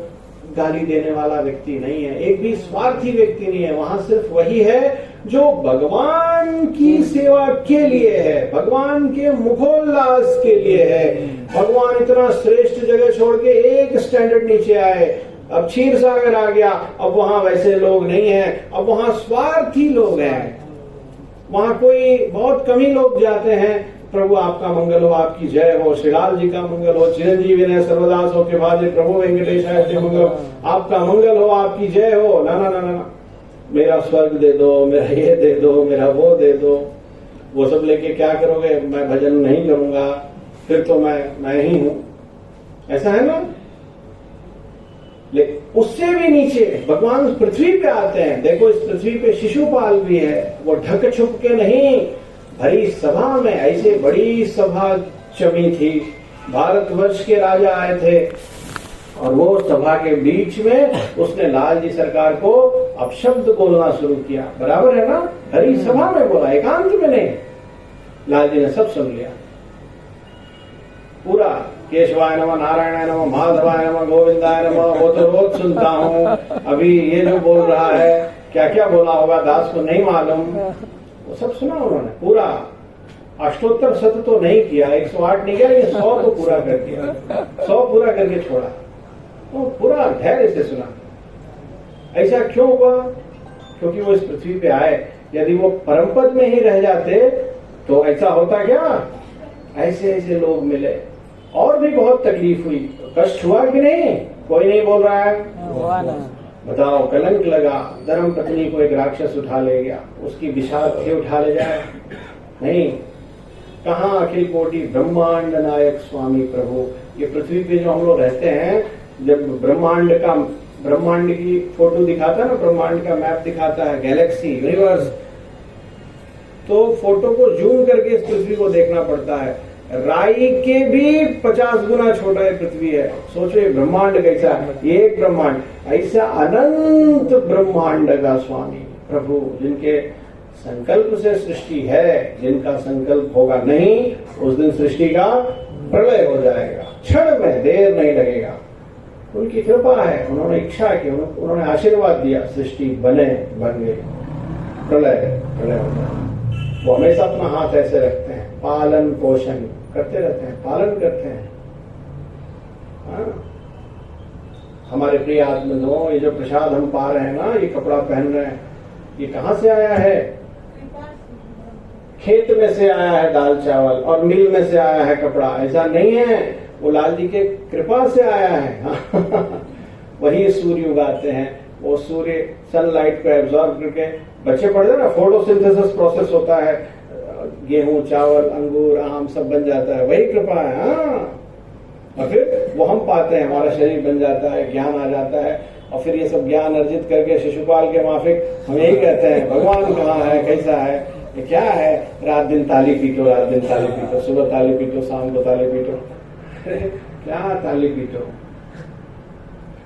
गाली देने वाला व्यक्ति नहीं है, एक भी स्वार्थी व्यक्ति नहीं है, वहां सिर्फ वही है जो भगवान की सेवा के लिए है, भगवान के मुखोल्लास के लिए है। भगवान इतना श्रेष्ठ जगह छोड़ के एक स्टैंडर्ड नीचे आए, अब क्षीर सागर आ गया, अब वहां वैसे लोग नहीं हैं, अब वहां स्वार्थी लोग हैं, वहां कोई बहुत कम ही लोग जाते हैं। प्रभु आपका मंगल हो, आपकी जय हो, श्रीलाल जी का मंगल हो, चिरंजीवी ने सर्वदास हो के बाद प्रभु वेंकटेश मंगल, आपका मंगल हो, आपकी जय हो। ना ना ना ना, मेरा स्वर्ग दे दो, मेरा ये दे दो, मेरा वो दे दो। वो सब लेके क्या करोगे? मैं भजन नहीं करूंगा, फिर तो मैं ही हूं, ऐसा है ना। लेकिन उससे भी नीचे भगवान पृथ्वी पे आते हैं। देखो इस पृथ्वी पे शिशुपाल भी है, वो ढक छुप के नहीं, भरी सभा में, ऐसे बड़ी सभा जमी थी, भारतवर्ष के राजा आए थे, और वो सभा के बीच में उसने लाल जी सरकार को अपशब्द बोलना शुरू किया। बराबर है ना, भरी सभा में बोला, एकांत में नहीं। लाल जी ने सब सुन लिया पूरा। केशवाय नमः, नारायणाय नमः, माधवाय नमः, गोविंदाय नमः, वो तो रोज सुनता हूँ। अभी ये जो बोल रहा है, क्या क्या बोला होगा दास को नहीं मालूम, वो सब सुना उन्होंने पूरा। अष्टोत्तर शत तो नहीं किया, 108 नहीं किया, लेकिन 100 तो पूरा कर दिया, 100 पूरा करके छोड़ा। तो पूरा धैर्य से सुना। ऐसा क्यों हुआ? क्योंकि वो इस पृथ्वी पे आए। यदि वो परम पद में ही रह जाते तो ऐसा होता क्या? ऐसे ऐसे लोग मिले, और भी बहुत तकलीफ हुई, कष्ट हुआ कि नहीं? कोई नहीं बोल रहा है। बताओ, कलंक लगा, धर्म पत्नी को एक राक्षस उठा ले गया, उसकी विषाद थे उठा ले जाए नहीं। कहाँ अखिल कोटि ब्रह्मांड नायक स्वामी प्रभु। ये पृथ्वी पे जो हम लोग रहते हैं, जब ब्रह्मांड की फोटो दिखाता है ना, ब्रह्मांड का मैप दिखाता है, गैलेक्सी, यूनिवर्स, तो फोटो को जूम करके इस पृथ्वी को देखना पड़ता है। राई के भी 50 गुना छोटा ये पृथ्वी है। सोचो ये ब्रह्मांड कैसा है, ये एक ब्रह्मांड, ऐसा अनंत ब्रह्मांड का स्वामी प्रभु, जिनके संकल्प से सृष्टि है, जिनका संकल्प होगा नहीं, उस दिन सृष्टि का प्रलय हो जाएगा, क्षण में, देर नहीं लगेगा। उनकी कृपा है, उन्होंने इच्छा की, उन्होंने आशीर्वाद दिया, सृष्टि बन गई, प्रलय हो जाए। वो हमेशा अपना हाथ ऐसे रखते हैं, पालन पोषण करते रहते हैं, पालन करते हैं। हाँ? हमारे प्रिय आत्मजों, ये जो प्रसाद हम पा रहे हैं ना, ये कपड़ा पहन रहे हैं, ये कहाँ से आया है? खेत में से आया है दाल चावल, और मिल में से आया है कपड़ा, ऐसा नहीं है। वो लाल जी के कृपा से आया है। वही सूर्य उगाते हैं, वो सूर्य सनलाइट को एब्जॉर्ब करके, बच्चे पढ़ते हैं ना, फोटोसिंथेसिस प्रोसेस होता है, गेहूं, चावल, अंगूर, आम सब बन जाता है, वही कृपा है। हाँ, और फिर वो हम पाते हैं, हमारा शरीर बन जाता है, ज्ञान आ जाता है, और फिर ये सब ज्ञान अर्जित करके शिशुपाल के माफिक हम यही कहते हैं, भगवान कहाँ है, कैसा है, ये क्या है? रात दिन ताली पीटो, रात दिन ताली पीटो, सुबह ताली पीटो, शाम को ताली पीटो। क्या ताली पीटो?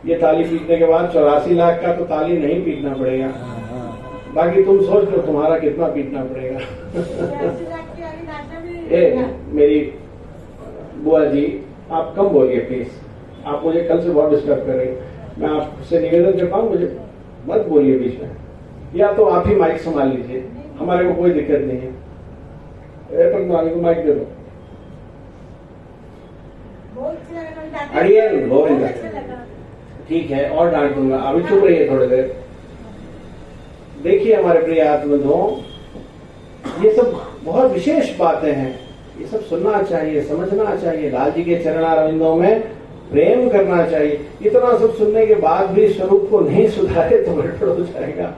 ये ताली पीटने के बाद 84 लाख का तो ताली नहीं पीटना पड़ेगा, बाकी तुम सोच लो तुम्हारा कितना पीटना पड़ेगा। मेरी बुआ जी, आप कम बोलिए प्लीज, आप मुझे कल से बहुत डिस्टर्ब कर रही हैं। मैं आपसे निवेदन करता हूँ, मुझे मत बोलिए बीच में, या तो आप ही माइक संभाल लीजिए, हमारे को कोई दिक्कत नहीं है। पद्मानी को माइक दे दो। अड़ियल गोविंद, ठीक है, और डांट दूंगा, अभी चुप रहिए थोड़ी देर। देखिए हमारे प्रिय आत्मजों, ये सब बहुत विशेष बातें हैं, ये सब सुनना चाहिए, समझना चाहिए। लाल जी के चरणारविंदों में प्रेम करना चाहिए। इतना सब सुनने के बाद भी स्वरूप को नहीं सुधारे तो गड़बड़ हो जाएगा।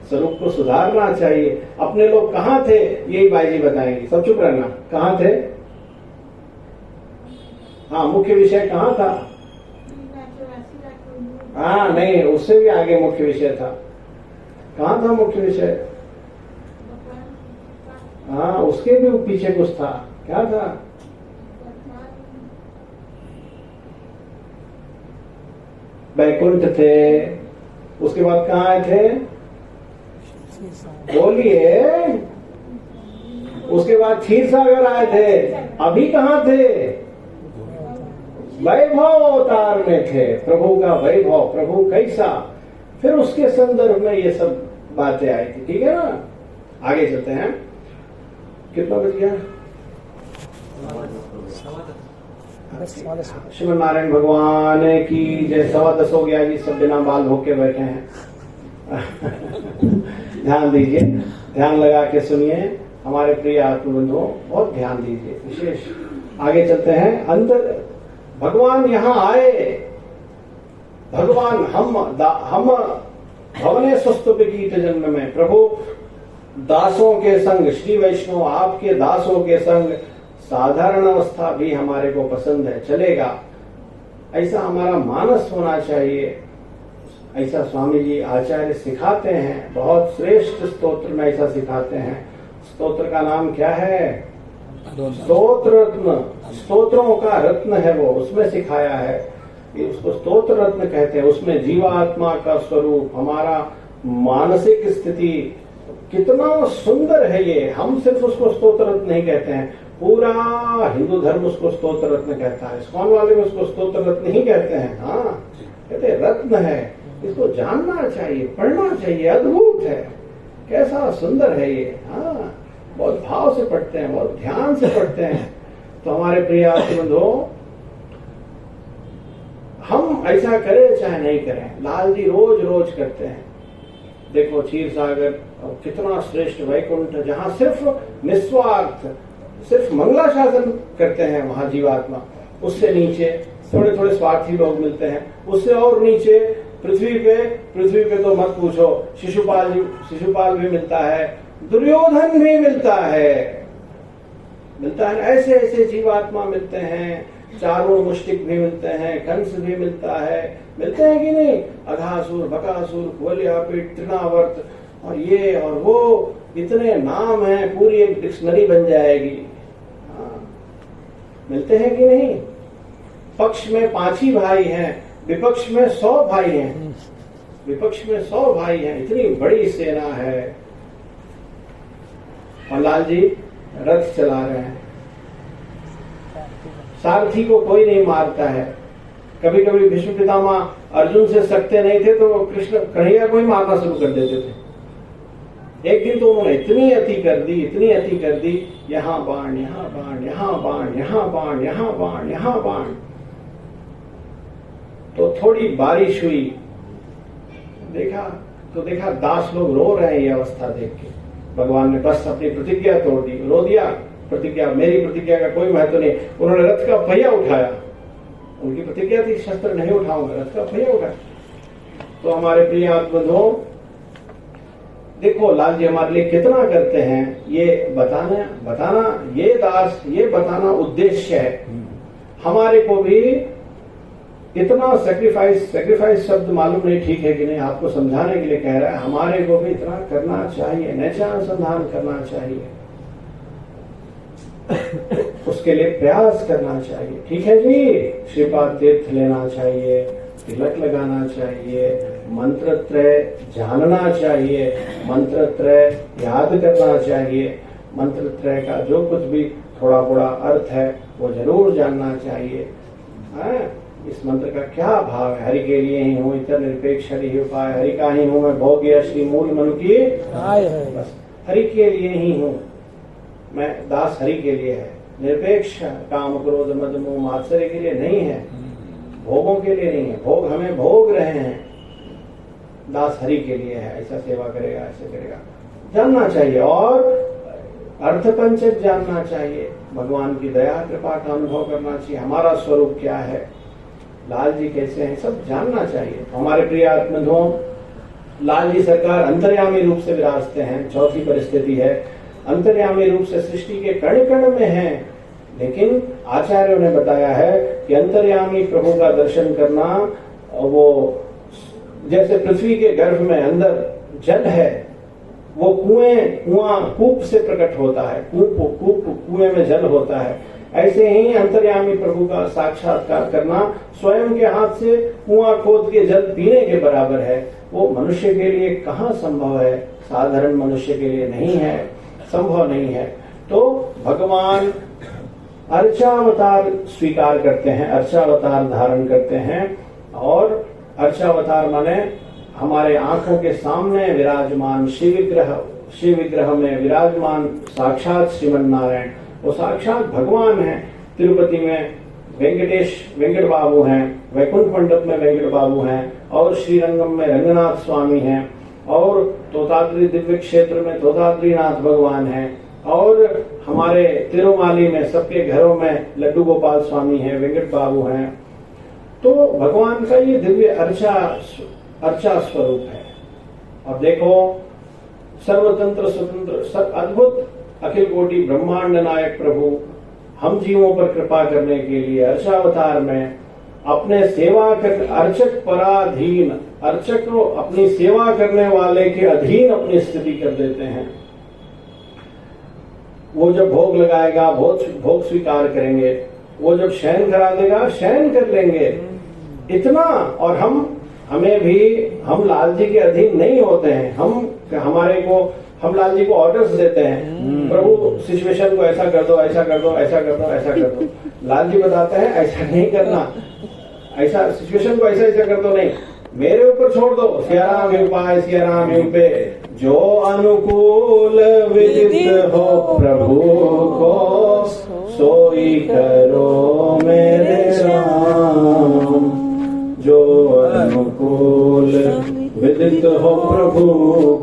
स्वरूप को सुधारना चाहिए। अपने लोग कहाँ थे, यही बाई जी बताएंगे, सब चुप रहना। कहाँ थे? हाँ, मुख्य विषय कहाँ था? हाँ नहीं, उससे भी आगे मुख्य विषय था। कहाँ था मुख्य विषय? हाँ, उसके भी पीछे कुछ था। क्या था? बैकुंठ थे, उसके बाद कहाँ आए थे? बोलिए। उसके बाद क्षीर सागर आए थे। अभी कहाँ थे? वैभव अवतार में थे। प्रभु का वैभव, प्रभु कैसा, फिर उसके संदर्भ में ये सब बातें आई थी। ठीक है ना? आगे चलते हैं। कितना बज गया? श्रीमन नारायण भगवान की जय। 10:15 हो गया जी, सब बिना बाल होके बैठे हैं। ध्यान दीजिए, ध्यान लगा के सुनिए हमारे प्रिय आत्मबंधुओं, बहुत ध्यान दीजिए विशेष। आगे चलते हैं। अंतर भगवान यहाँ आए, भगवान हम भवने स्वस्तुप गीत जन्म में, प्रभु दासों के संग, श्री वैष्णव आपके दासों के संग साधारण अवस्था भी हमारे को पसंद है, चलेगा, ऐसा हमारा मानस होना चाहिए। ऐसा स्वामी जी आचार्य सिखाते हैं, बहुत श्रेष्ठ स्तोत्र में ऐसा सिखाते हैं। स्तोत्र का नाम क्या है? स्तोत्र रत्न। स्तोत्रों का रत्न है वो, उसमें सिखाया है, उसको स्तोत्र रत्न कहते हैं। उसमें जीवात्मा का स्वरूप, हमारा मानसिक स्थिति कितना सुंदर है ये। हम सिर्फ उसको स्तोत्र रत्न नहीं कहते हैं, पूरा हिंदू धर्म उसको स्तोत्र रत्न कहता है। इस्कॉन वाले में उसको स्तोत्र रत्न ही कहते हैं। हाँ, कहते रत्न है, इसको जानना चाहिए, पढ़ना चाहिए, अद्भुत है, कैसा सुंदर है ये। हाँ, बहुत भाव से पढ़ते हैं, बहुत ध्यान से पढ़ते हैं। तो हमारे प्रिय आत्मबंधुओं, हम ऐसा करें चाहे नहीं करें, लाल जी रोज रोज करते हैं। देखो क्षीर सागर कितना श्रेष्ठ वैकुंठ, जहां सिर्फ निस्वार्थ, सिर्फ मंगला शासन करते हैं वहां जीवात्मा। उससे नीचे थोड़े थोड़े स्वार्थी लोग मिलते हैं, उससे और नीचे पृथ्वी पे तो मत पूछो, शिशुपाल भी मिलता है, दुर्योधन भी मिलता है, ऐसे ऐसे जीवात्मा मिलते हैं, चारों मुष्टिक भी मिलते हैं, कंस भी मिलता है, मिलते हैं कि नहीं? अघासुर, बकासुर, कुवलयापीठ, तृणावर्त और ये और वो, इतने नाम हैं, पूरी एक डिक्शनरी बन जाएगी। हाँ, मिलते हैं कि नहीं? पक्ष में 5 ही भाई हैं, विपक्ष में 100 भाई हैं, विपक्ष में 100 भाई हैं, इतनी बड़ी सेना है। और लाल जी रथ चला रहे हैं, सारथी को कोई नहीं मारता है। कभी कभी भीष्म पितामह अर्जुन से सकते नहीं थे तो कृष्ण कन्हैया को ही मारना शुरू कर देते थे। एक दिन तो उन्होंने इतनी अति कर दी, यहाँ बाण, यहाँ बाण, यहाँ बाण, यहाँ बाण, यहाँ बाण, यहाँ बाण। तो थोड़ी बारिश हुई, देखा दास लोग रो रहे हैं ये अवस्था देख के। भगवान ने बस अपनी प्रतिज्ञा तोड़ दी, रो दिया। प्रतिज्ञा, मेरी प्रतिज्ञा का कोई महत्व नहीं। उन्होंने रथ का पहिया उठाया, उनकी प्रतिज्ञा थी शस्त्र नहीं उठाऊंगा, रथ का पहिया उठाया। तो हमारे प्रिय आत्मबंधुओं, देखो लाल जी हमारे लिए कितना करते हैं, ये बताना ये दास, ये बताना उद्देश्य है। हमारे को भी इतना सेक्रीफाइस शब्द मालूम नहीं ठीक है कि नहीं, आपको समझाने के लिए कह रहा है। हमारे को भी इतना करना चाहिए, नैचानुसंधान करना चाहिए, उसके लिए प्रयास करना चाहिए। ठीक है जी, श्रीपाद तीर्थ लेना चाहिए, तिलक लगाना चाहिए, मंत्र त्रय जानना चाहिए, मंत्र त्रय याद करना चाहिए, मंत्र त्रय का जो कुछ भी थोड़ा बड़ा अर्थ है वो जरूर जानना चाहिए। इस मंत्र का क्या भाव है? हरि के लिए ही हूँ, इतर निरपेक्ष हरि ही उपाय, हरि का ही हूँ मैं भोग्य, श्री मूल मनु की बस हरि के लिए ही हूँ मैं, दास हरि के लिए है। निरपेक्ष काम क्रोध मद मोह मात्सर्य के लिए नहीं है, भोगों के लिए नहीं है, भोग हमें भोग रहे हैं, दास हरि के लिए है। ऐसा सेवा करेगा, ऐसे करेगा, जानना चाहिए। और अर्थ पंचक जानना चाहिए, भगवान की दया कृपा का अनुभव करना चाहिए, हमारा स्वरूप क्या है, लाल जी कैसे हैं, सब जानना चाहिए। हमारे प्रिय आत्मबंधुओं, लाल जी सरकार अंतर्यामी रूप से विराजते हैं। चौथी परिस्थिति है, अंतर्यामी रूप से सृष्टि के कण कण में हैं, लेकिन आचार्यों ने बताया है कि अंतर्यामी प्रभु का दर्शन करना, वो जैसे पृथ्वी के गर्भ में अंदर जल है, वो कूप से प्रकट होता है, कुएं में जल होता है, ऐसे ही अंतर्यामी प्रभु का साक्षात्कार करना स्वयं के हाथ से कुआं खोद के जल पीने के बराबर है। वो मनुष्य के लिए कहाँ संभव है, साधारण मनुष्य के लिए नहीं है, संभव नहीं है। तो भगवान अर्चावतार स्वीकार करते हैं, अर्चावतार धारण करते हैं। और अर्चावतार माने हमारे आंखों के सामने विराजमान शिव विग्रह में विराजमान साक्षात श्रीमन नारायण, वो साक्षात भगवान हैं। तिरुपति में वेंकट बाबू हैं, वैकुंठ मंडप में वेंकट बाबू हैं, और श्रीरंगम में रंगनाथ स्वामी हैं, और तोताद्री दिव्य क्षेत्र में तोताद्रीनाथ भगवान हैं, और हमारे तिरुमाली में सबके घरों में लड्डू गोपाल स्वामी हैं, वेंकट बाबू हैं। तो भगवान का ये दिव्य अर्चा स्वरूप है। और देखो, सर्वतंत्र स्वतंत्र अद्भुत अखिल कोटि ब्रह्मांड नायक प्रभु हम जीवों पर कृपा करने के लिए अर्चावतार में अपने सेवा कर अर्चक पराधीन, अर्चक को अपनी सेवा करने वाले के अधीन अपनी स्थिति कर देते हैं। वो जब भोग लगाएगा भोग स्वीकार करेंगे, वो जब शयन करा देगा शयन कर लेंगे, इतना। और हम लाल जी के अधीन नहीं होते हैं। हम लाल जी को ऑर्डर्स देते हैं, प्रभु सिचुएशन को ऐसा कर दो, ऐसा कर दो, ऐसा कर दो, ऐसा कर दो। लाल जी बताते हैं ऐसा नहीं करना, ऐसा सिचुएशन को ऐसा कर दो, नहीं, मेरे ऊपर छोड़ दो। सियाराम उपाय सियाराम पे, जो अनुकूल विदित हो प्रभु को, सोई करो मेरे राम। जो अनुकूल विदित हो प्रभु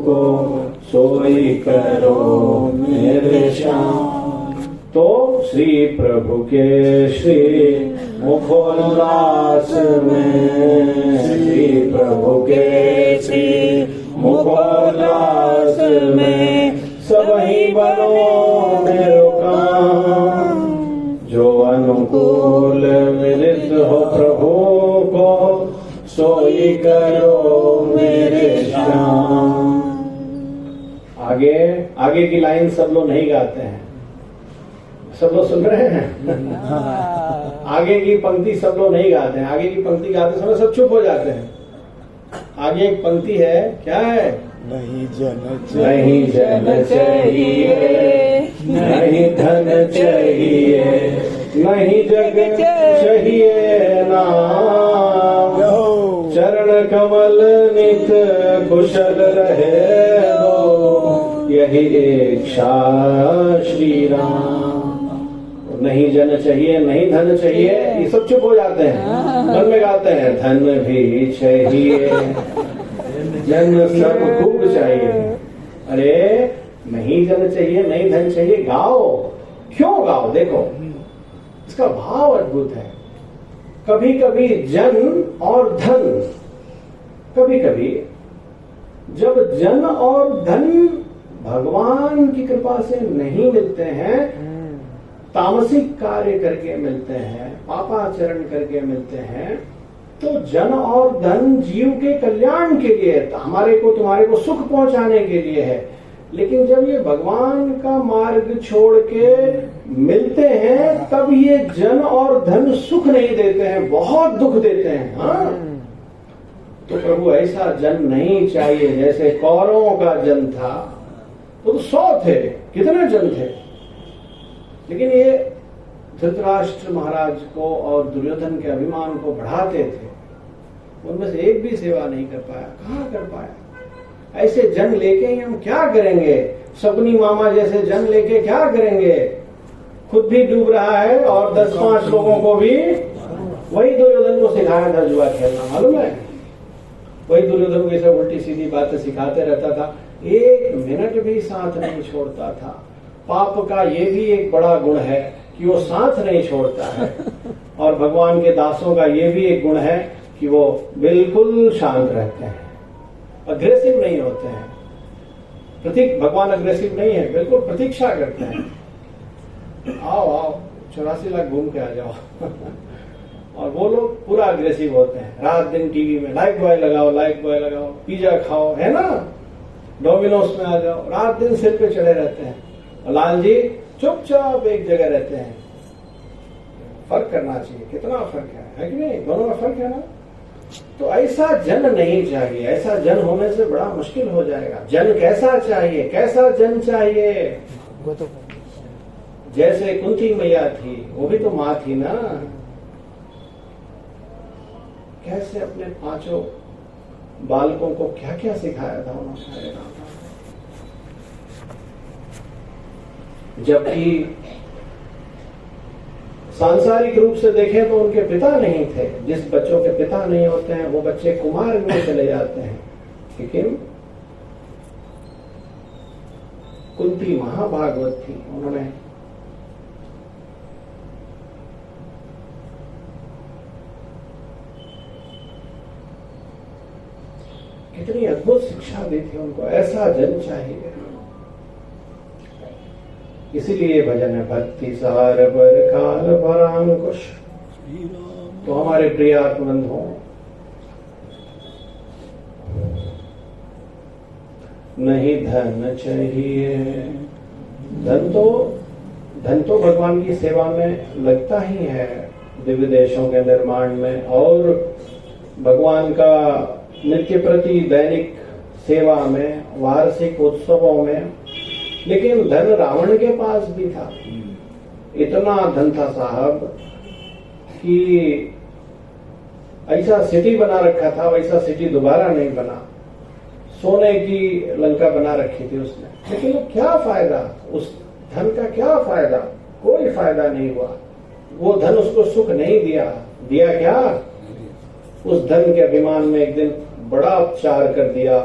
को, सोई करो मेरे श्याम। तो श्री प्रभु के श्री मुखोल्लास में, श्री प्रभु के श्री मुखोल्लास में, सबही बनो मेरो काम। जो अनुकूल विदित हो प्रभु को, सोई करो मेरे श्याम। आगे की लाइन सब लोग नहीं गाते हैं, सब लोग सुन रहे हैं? आगे की पंक्ति सब लोग नहीं गाते हैं। आगे की पंक्ति गाते समय सब चुप हो जाते हैं। आगे एक पंक्ति है, क्या है? नहीं जन नहीं जन चाहिए, नहीं धन चाहिए, नहीं जग चाहिए नाम। चरण कमल नित कुशल रहे दो, यही इच्छा श्री राम। नहीं जन चाहिए, नहीं धन चाहिए, ये सब चुप हो जाते हैं। मन में गाते हैं, धन भी चाहिए, जन सब खूब चाहिए। अरे नहीं जन चाहिए, नहीं धन चाहिए, गाओ। क्यों गाओ? देखो, इसका भाव अद्भुत है। कभी कभी जन और धन, कभी कभी जब जन और धन भगवान की कृपा से नहीं मिलते हैं, तामसिक कार्य करके मिलते हैं, पापाचरण करके मिलते हैं, तो जन और धन जीव के कल्याण के लिए, हमारे को तुम्हारे को सुख पहुंचाने के लिए है। लेकिन जब ये भगवान का मार्ग छोड़ के मिलते हैं, तब ये जन और धन सुख नहीं देते हैं, बहुत दुख देते हैं। हाँ, तो प्रभु ऐसा जन नहीं चाहिए जैसे कौरवों का जन था। वो तो 100 थे, कितने जन थे, लेकिन ये धृतराष्ट्र महाराज को और दुर्योधन के अभिमान को बढ़ाते थे। उनमें से एक भी सेवा नहीं कर पाया। कहाँ कर पाया? ऐसे जन लेके ही हम क्या करेंगे? सपनी मामा जैसे जन लेके क्या करेंगे? खुद भी डूब रहा है और 10-5 लोगों को भी। वही दुर्योधन को सिखाया था जुआ खेलना, मालूम है? वही दुर्योधन को ये सब उल्टी सीधी बातें सिखाते रहता था, एक मिनट भी साथ नहीं छोड़ता था। पाप का ये भी एक बड़ा गुण है कि वो साथ नहीं छोड़ता है, और भगवान के दासों का ये भी एक गुण है कि वो बिल्कुल शांत रहते हैं, अग्रेसिव नहीं होते हैं। भगवान अग्रेसिव नहीं है, बिल्कुल प्रतीक्षा करते हैं। आओ आओ 84 लाख घूम के आ जाओ। और वो लोग पूरा अग्रेसिव होते हैं। रात दिन टीवी में लाइफ बॉय लगाओ, लाइफ बॉय लगाओ, पिज्जा खाओ, है ना, डोमिनोज में आ जाओ, रात दिन सिर पे चढ़े रहते हैं। और लाल जी चुपचाप एक जगह रहते हैं। फर्क करना चाहिए, कितना फर्क है कि नहीं? दोनों में फर्क है ना। तो ऐसा जन नहीं चाहिए। ऐसा जन होने से बड़ा मुश्किल हो जाएगा। जन कैसा चाहिए? कैसा जन चाहिए? जैसे कुंती मैया थी, वो भी तो माँ थी ना। कैसे अपने 5 बालकों को क्या क्या सिखाया था उन्होंने। जबकि सांसारिक रूप से देखें तो उनके पिता नहीं थे। जिस बच्चों के पिता नहीं होते हैं वो बच्चे कुमार में चले जाते हैं। लेकिन कुंती महाभागवत थी, उन्होंने कितनी अद्भुत शिक्षा दी थी उनको। ऐसा जन चाहिए। इसीलिए भजन है भक्ति सार बर काल भरांकुश। तो हमारे प्रिय आत्मबंधुओं, नहीं धन चाहिए। धन तो भगवान की सेवा में लगता ही है, दिव्य देशों के निर्माण में और भगवान का नित्य प्रति दैनिक सेवा में, वार्षिक उत्सवों में। लेकिन धन रावण के पास भी था। इतना धन था साहब कि ऐसा सिटी बना रखा था, वैसा सिटी दोबारा नहीं बना। सोने की लंका बना रखी थी उसने। लेकिन क्या फायदा, उस धन का क्या फायदा? कोई फायदा नहीं हुआ। वो धन उसको सुख नहीं दिया। दिया क्या? उस धन के अभिमान में एक दिन बड़ा उपचार कर दिया।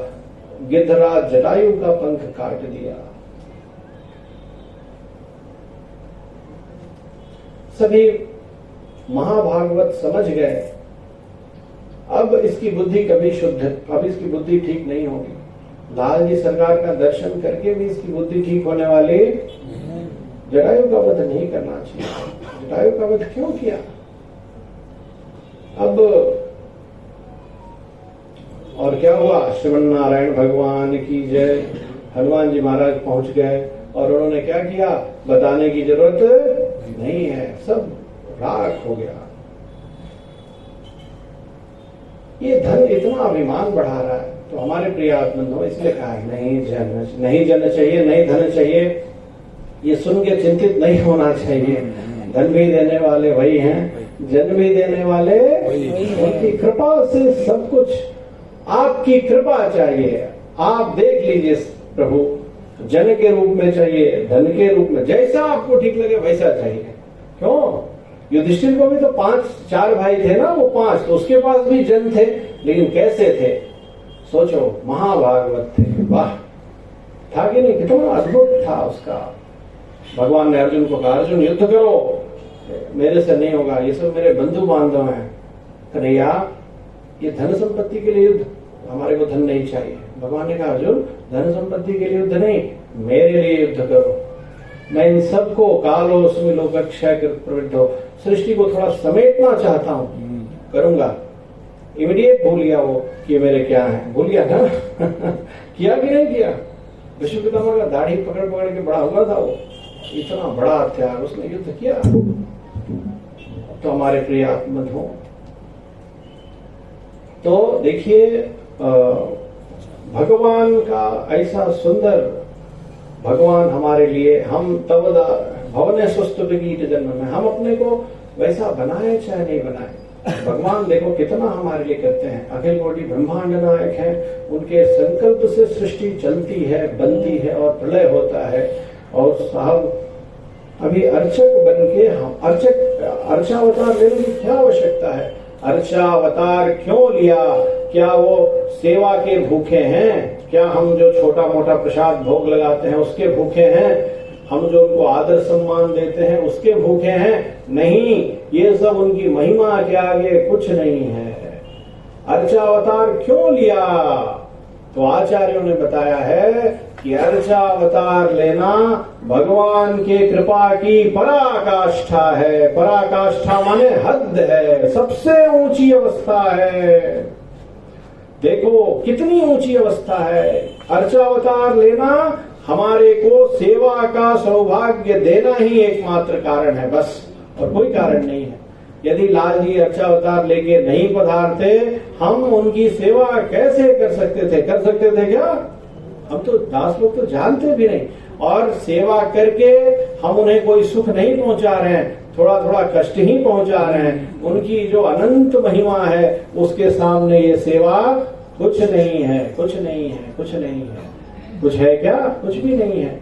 गिद्धराज जटायु का पंख काट दिया। सभी महाभागवत समझ गए अब इसकी बुद्धि कभी शुद्ध, अब इसकी बुद्धि ठीक नहीं होगी। लाल जी सरकार का दर्शन करके भी इसकी बुद्धि ठीक होने वाली। जटायु का वध नहीं करना चाहिए। जटायु का वध क्यों किया? अब और क्या हुआ? श्रीमन नारायण भगवान की जय। हनुमान जी महाराज पहुंच गए और उन्होंने क्या किया? बताने की जरूरत नहीं है, सब राख हो गया। ये धन इतना अभिमान बढ़ा रहा है। तो हमारे प्रिय आत्मबंधुओं, इसलिए कहा है नहीं जन चाहिए, नहीं धन चाहिए। ये सुन के चिंतित नहीं होना चाहिए। धन भी देने वाले वही हैं, जन भी देने वाले उनकी कृपा से सब कुछ। आपकी कृपा चाहिए। आप देख लीजिए प्रभु, जन के रूप में चाहिए, धन के रूप में, जैसा आपको ठीक लगे वैसा चाहिए। क्यों? युधिष्ठिर को भी तो 4 भाई थे ना, वो 5, तो उसके पास भी जन थे। लेकिन कैसे थे? सोचो, महाभागवत थे। वाह, था कि नहीं? कितना अद्भुत था उसका। भगवान ने अर्जुन को कहा, अर्जुन युद्ध करो, मेरे से नहीं होगा, ये सब मेरे बंधु बांधव हैं। कन्हैया, ये धन संपत्ति के लिए युद्ध, हमारे को धन नहीं चाहिए। भगवान ने कहा, अर्जुन धन संपत्ति के लिए युद्ध नहीं, मेरे लिए युद्ध करो। मैं इन सबको कालोस्मि लोकक्षय प्रवृद्धो, सृष्टि को थोड़ा समेटना चाहता हूं, करूंगा। इमीडिएट भूल गया वो कि मेरे क्या है, भूल गया था। किया कि नहीं किया? विश्व पितामह का दाढ़ी पकड़ पकड़ के बड़ा हुआ था वो, इतना बड़ा हथियार, उसने युद्ध किया। तो हमारे प्रिय आत्मबंधुओं, तो देखिए भगवान का ऐसा सुंदर, भगवान हमारे लिए, हम तब भवने सुस्तुत गीत जन्म में, हम अपने को वैसा बनाए चाहे नहीं बनाए, भगवान देखो कितना हमारे लिए करते हैं। अखिल कोटि ब्रह्मांड नायक हैं, उनके संकल्प से सृष्टि चलती है, बनती है और प्रलय होता है। और साहब अभी अर्चक बन के हम अर्चावतार लेने की क्या आवश्यकता है? अर्चावतार क्यों लिया? क्या वो सेवा के भूखे हैं? क्या हम जो छोटा मोटा प्रसाद भोग लगाते हैं उसके भूखे हैं? हम जो उनको आदर सम्मान देते हैं उसके भूखे हैं? नहीं, ये सब उनकी महिमा के आगे कुछ नहीं है। अर्चावतार क्यों लिया? तो आचार्यों ने बताया है कि अर्चावतार लेना भगवान के कृपा की पराकाष्ठा है। पराकाष्ठा माने हद है, सबसे ऊंची अवस्था है। देखो कितनी ऊंची अवस्था है। अर्चावतार लेना हमारे को सेवा का सौभाग्य देना ही एकमात्र कारण है, बस, और कोई कारण नहीं है। यदि लाल जी अर्चावतार लेके नहीं पधारते, हम उनकी सेवा कैसे कर सकते थे? कर सकते थे क्या? हम तो दास लोग तो जानते भी नहीं, और सेवा करके हम उन्हें कोई सुख नहीं पहुंचा रहे हैं, थोड़ा थोड़ा कष्ट ही पहुंचा रहे हैं। उनकी जो अनंत महिमा है उसके सामने ये सेवा कुछ नहीं है, कुछ नहीं है, कुछ नहीं है। कुछ है क्या? कुछ भी नहीं है।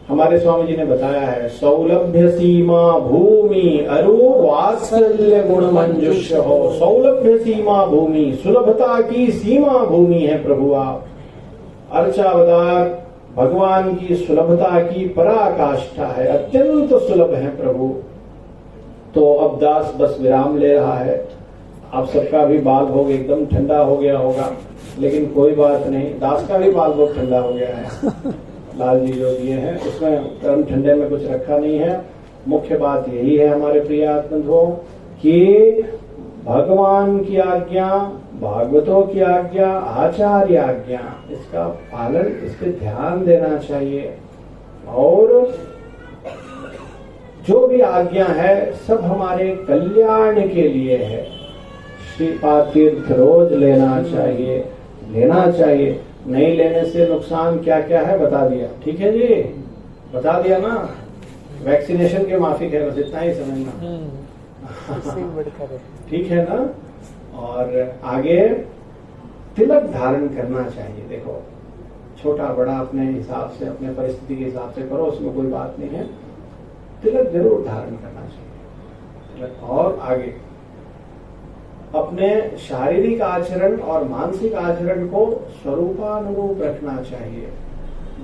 हमारे स्वामी जी ने बताया है, सौलभ्य सीमा भूमि अरु वात्सल्य गुण मंजुष्य हो। सौलभ्य सीमा भूमि, सुलभता की सीमा भूमि है प्रभु आप। अर्चावतार भगवान की सुलभता की पराकाष्ठा है, अत्यंत सुलभ है प्रभु। तो अब दास बस विराम ले रहा है। आप सबका भी बाल भोग एकदम ठंडा हो गया होगा, लेकिन कोई बात नहीं, दास का भी बाल भोग ठंडा हो गया है। लाल जी जो दिए हैं उसमें गर्म ठंडे में कुछ रखा नहीं है। मुख्य बात यही है हमारे प्रिय आत्मबंधुओं कि भगवान की आज्ञा, भागवतों की आज्ञा, आचार्य आज्ञा, इसका पालन, इस पे ध्यान देना चाहिए। और जो भी आज्ञा है सब हमारे कल्याण के लिए है। श्रीपाद तीर्थ रोज लेना चाहिए, लेना चाहिए। नहीं लेने से नुकसान क्या क्या है बता दिया, ठीक है जी, बता दिया ना। वैक्सीनेशन के माफिक है, बस इतना ही समझना, ठीक है ना। और आगे तिलक धारण करना चाहिए। देखो छोटा बड़ा अपने हिसाब से, अपने परिस्थिति के हिसाब से करो, उसमें कोई बात नहीं है। तिलक जरूर धारण करना चाहिए। और आगे अपने शारीरिक आचरण और मानसिक आचरण को स्वरूपानुरूप रखना चाहिए।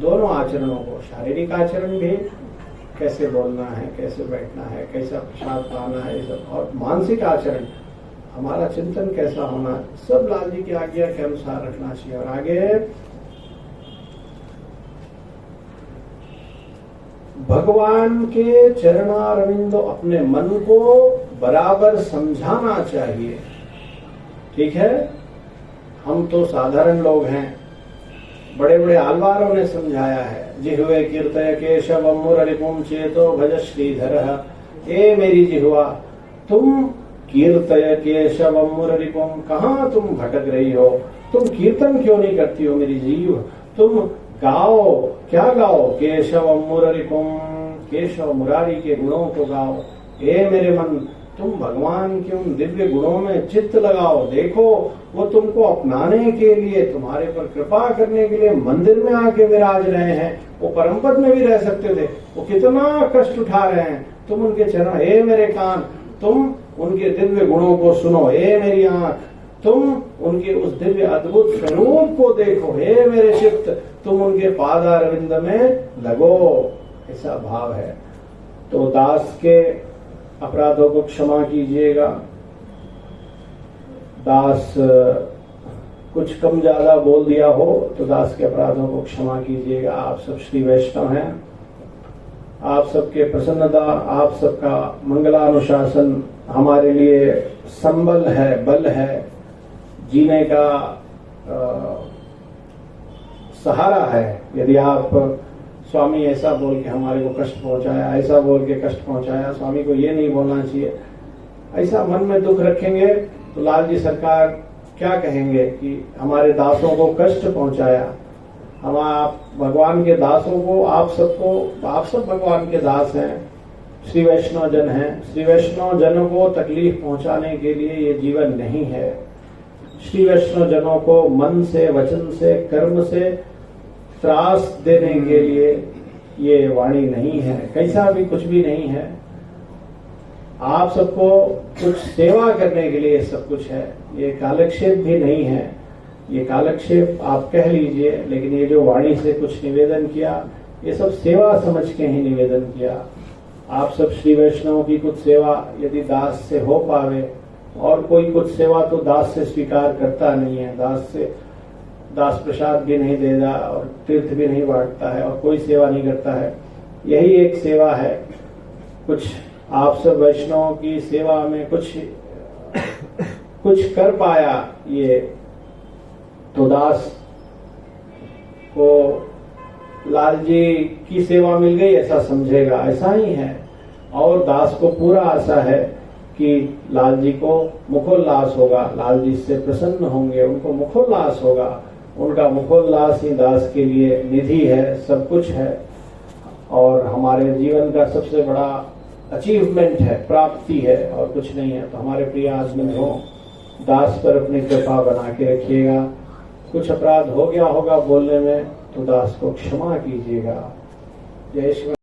दोनों आचरणों को, शारीरिक आचरण भी, कैसे बोलना है, कैसे बैठना है, कैसा प्रसाद पाना है, सब, और मानसिक आचरण, हमारा चिंतन कैसा होना, सब लाल जी की आज्ञा के अनुसार रखना चाहिए। और आगे भगवान के चरणारविंदों, अपने मन को बराबर समझाना चाहिए, ठीक है। हम तो साधारण लोग हैं, बड़े बड़े आलवारों ने समझाया है, जिह्वे कीर्तय केशव मुररिपुम चेतो भज श्रीधर। ए मेरी जिह्वा, तुम कीर्तय केशव मुररिपुम, कहाँ तुम भटक रही हो? तुम कीर्तन क्यों नहीं करती हो मेरी जीव? तुम गाओ, क्या गाओ? केशव मुररिपुम, केशव मुरारी के गुणों को गाओ। ए मेरे मन, तुम भगवान के उन दिव्य गुणों में चित्त लगाओ। देखो वो तुमको अपनाने के लिए, तुम्हारे पर कृपा करने के लिए मंदिर में आके विराज रहे हैं। वो परम पद में भी रह सकते थे, वो कितना कष्ट उठा रहे हैं। तुम उनके चरण, हे मेरे कान, तुम उनके दिव्य गुणों को सुनो। हे मेरी आंख, तुम उनके उस दिव्य अद्भुत स्वरूप को देखो। हे मेरे चित्त, तुम उनके पादारविंद में लगो। ऐसा भाव है। तो दास के अपराधों को क्षमा कीजिएगा। दास कुछ कम ज्यादा बोल दिया हो तो दास के अपराधों को क्षमा कीजिएगा। आप सब श्री वैष्णव हैं, आप सबके प्रसन्नता, आप सबका मंगलानुशासन हमारे लिए संबल है, बल है, जीने का सहारा है। यदि आप स्वामी ऐसा बोल के हमारे को कष्ट पहुंचाया, ऐसा बोल के कष्ट पहुंचाया, स्वामी को ये नहीं बोलना चाहिए, ऐसा मन में दुख रखेंगे तो लाल जी सरकार क्या कहेंगे कि हमारे दासों को कष्ट पहुंचाया। हम आप भगवान के दासों को, आप सब भगवान के दास हैं, श्री वैष्णव जन हैं। श्री वैष्णव जनों को तकलीफ पहुंचाने के लिए ये जीवन नहीं है। श्री वैष्णव जनों को मन से, वचन से, कर्म से त्रास देने के लिए ये वाणी नहीं है, कैसा भी कुछ भी नहीं है। आप सबको कुछ सेवा करने के लिए सब कुछ है। ये कालक्षेप भी नहीं है, ये कालक्षेप आप कह लीजिए, लेकिन ये जो वाणी से कुछ निवेदन किया, ये सब सेवा समझ के ही निवेदन किया। आप सब श्री वैष्णव की कुछ सेवा यदि दास से हो पावे, और कोई कुछ सेवा तो दास से स्वीकार करता नहीं है। दास प्रसाद भी नहीं देता और तीर्थ भी नहीं बांटता है और कोई सेवा नहीं करता है। यही एक सेवा है। कुछ आप सब वैष्णवों की सेवा में कुछ कर पाया ये, तो दास को लाल जी की सेवा मिल गई ऐसा समझेगा, ऐसा ही है। और दास को पूरा आशा है कि लाल जी को मुखोल्लास होगा, लाल जी से प्रसन्न होंगे, उनको मुखोल्लास होगा। उनका मुखोल्लास ही दास के लिए निधि है, सब कुछ है, और हमारे जीवन का सबसे बड़ा अचीवमेंट है, प्राप्ति है, और कुछ नहीं है। तो हमारे प्रिय आत्मबंधुओं, दास पर अपनी कृपा बना के रखिएगा। कुछ अपराध हो गया होगा बोलने में तो दास को क्षमा कीजिएगा। जय श्री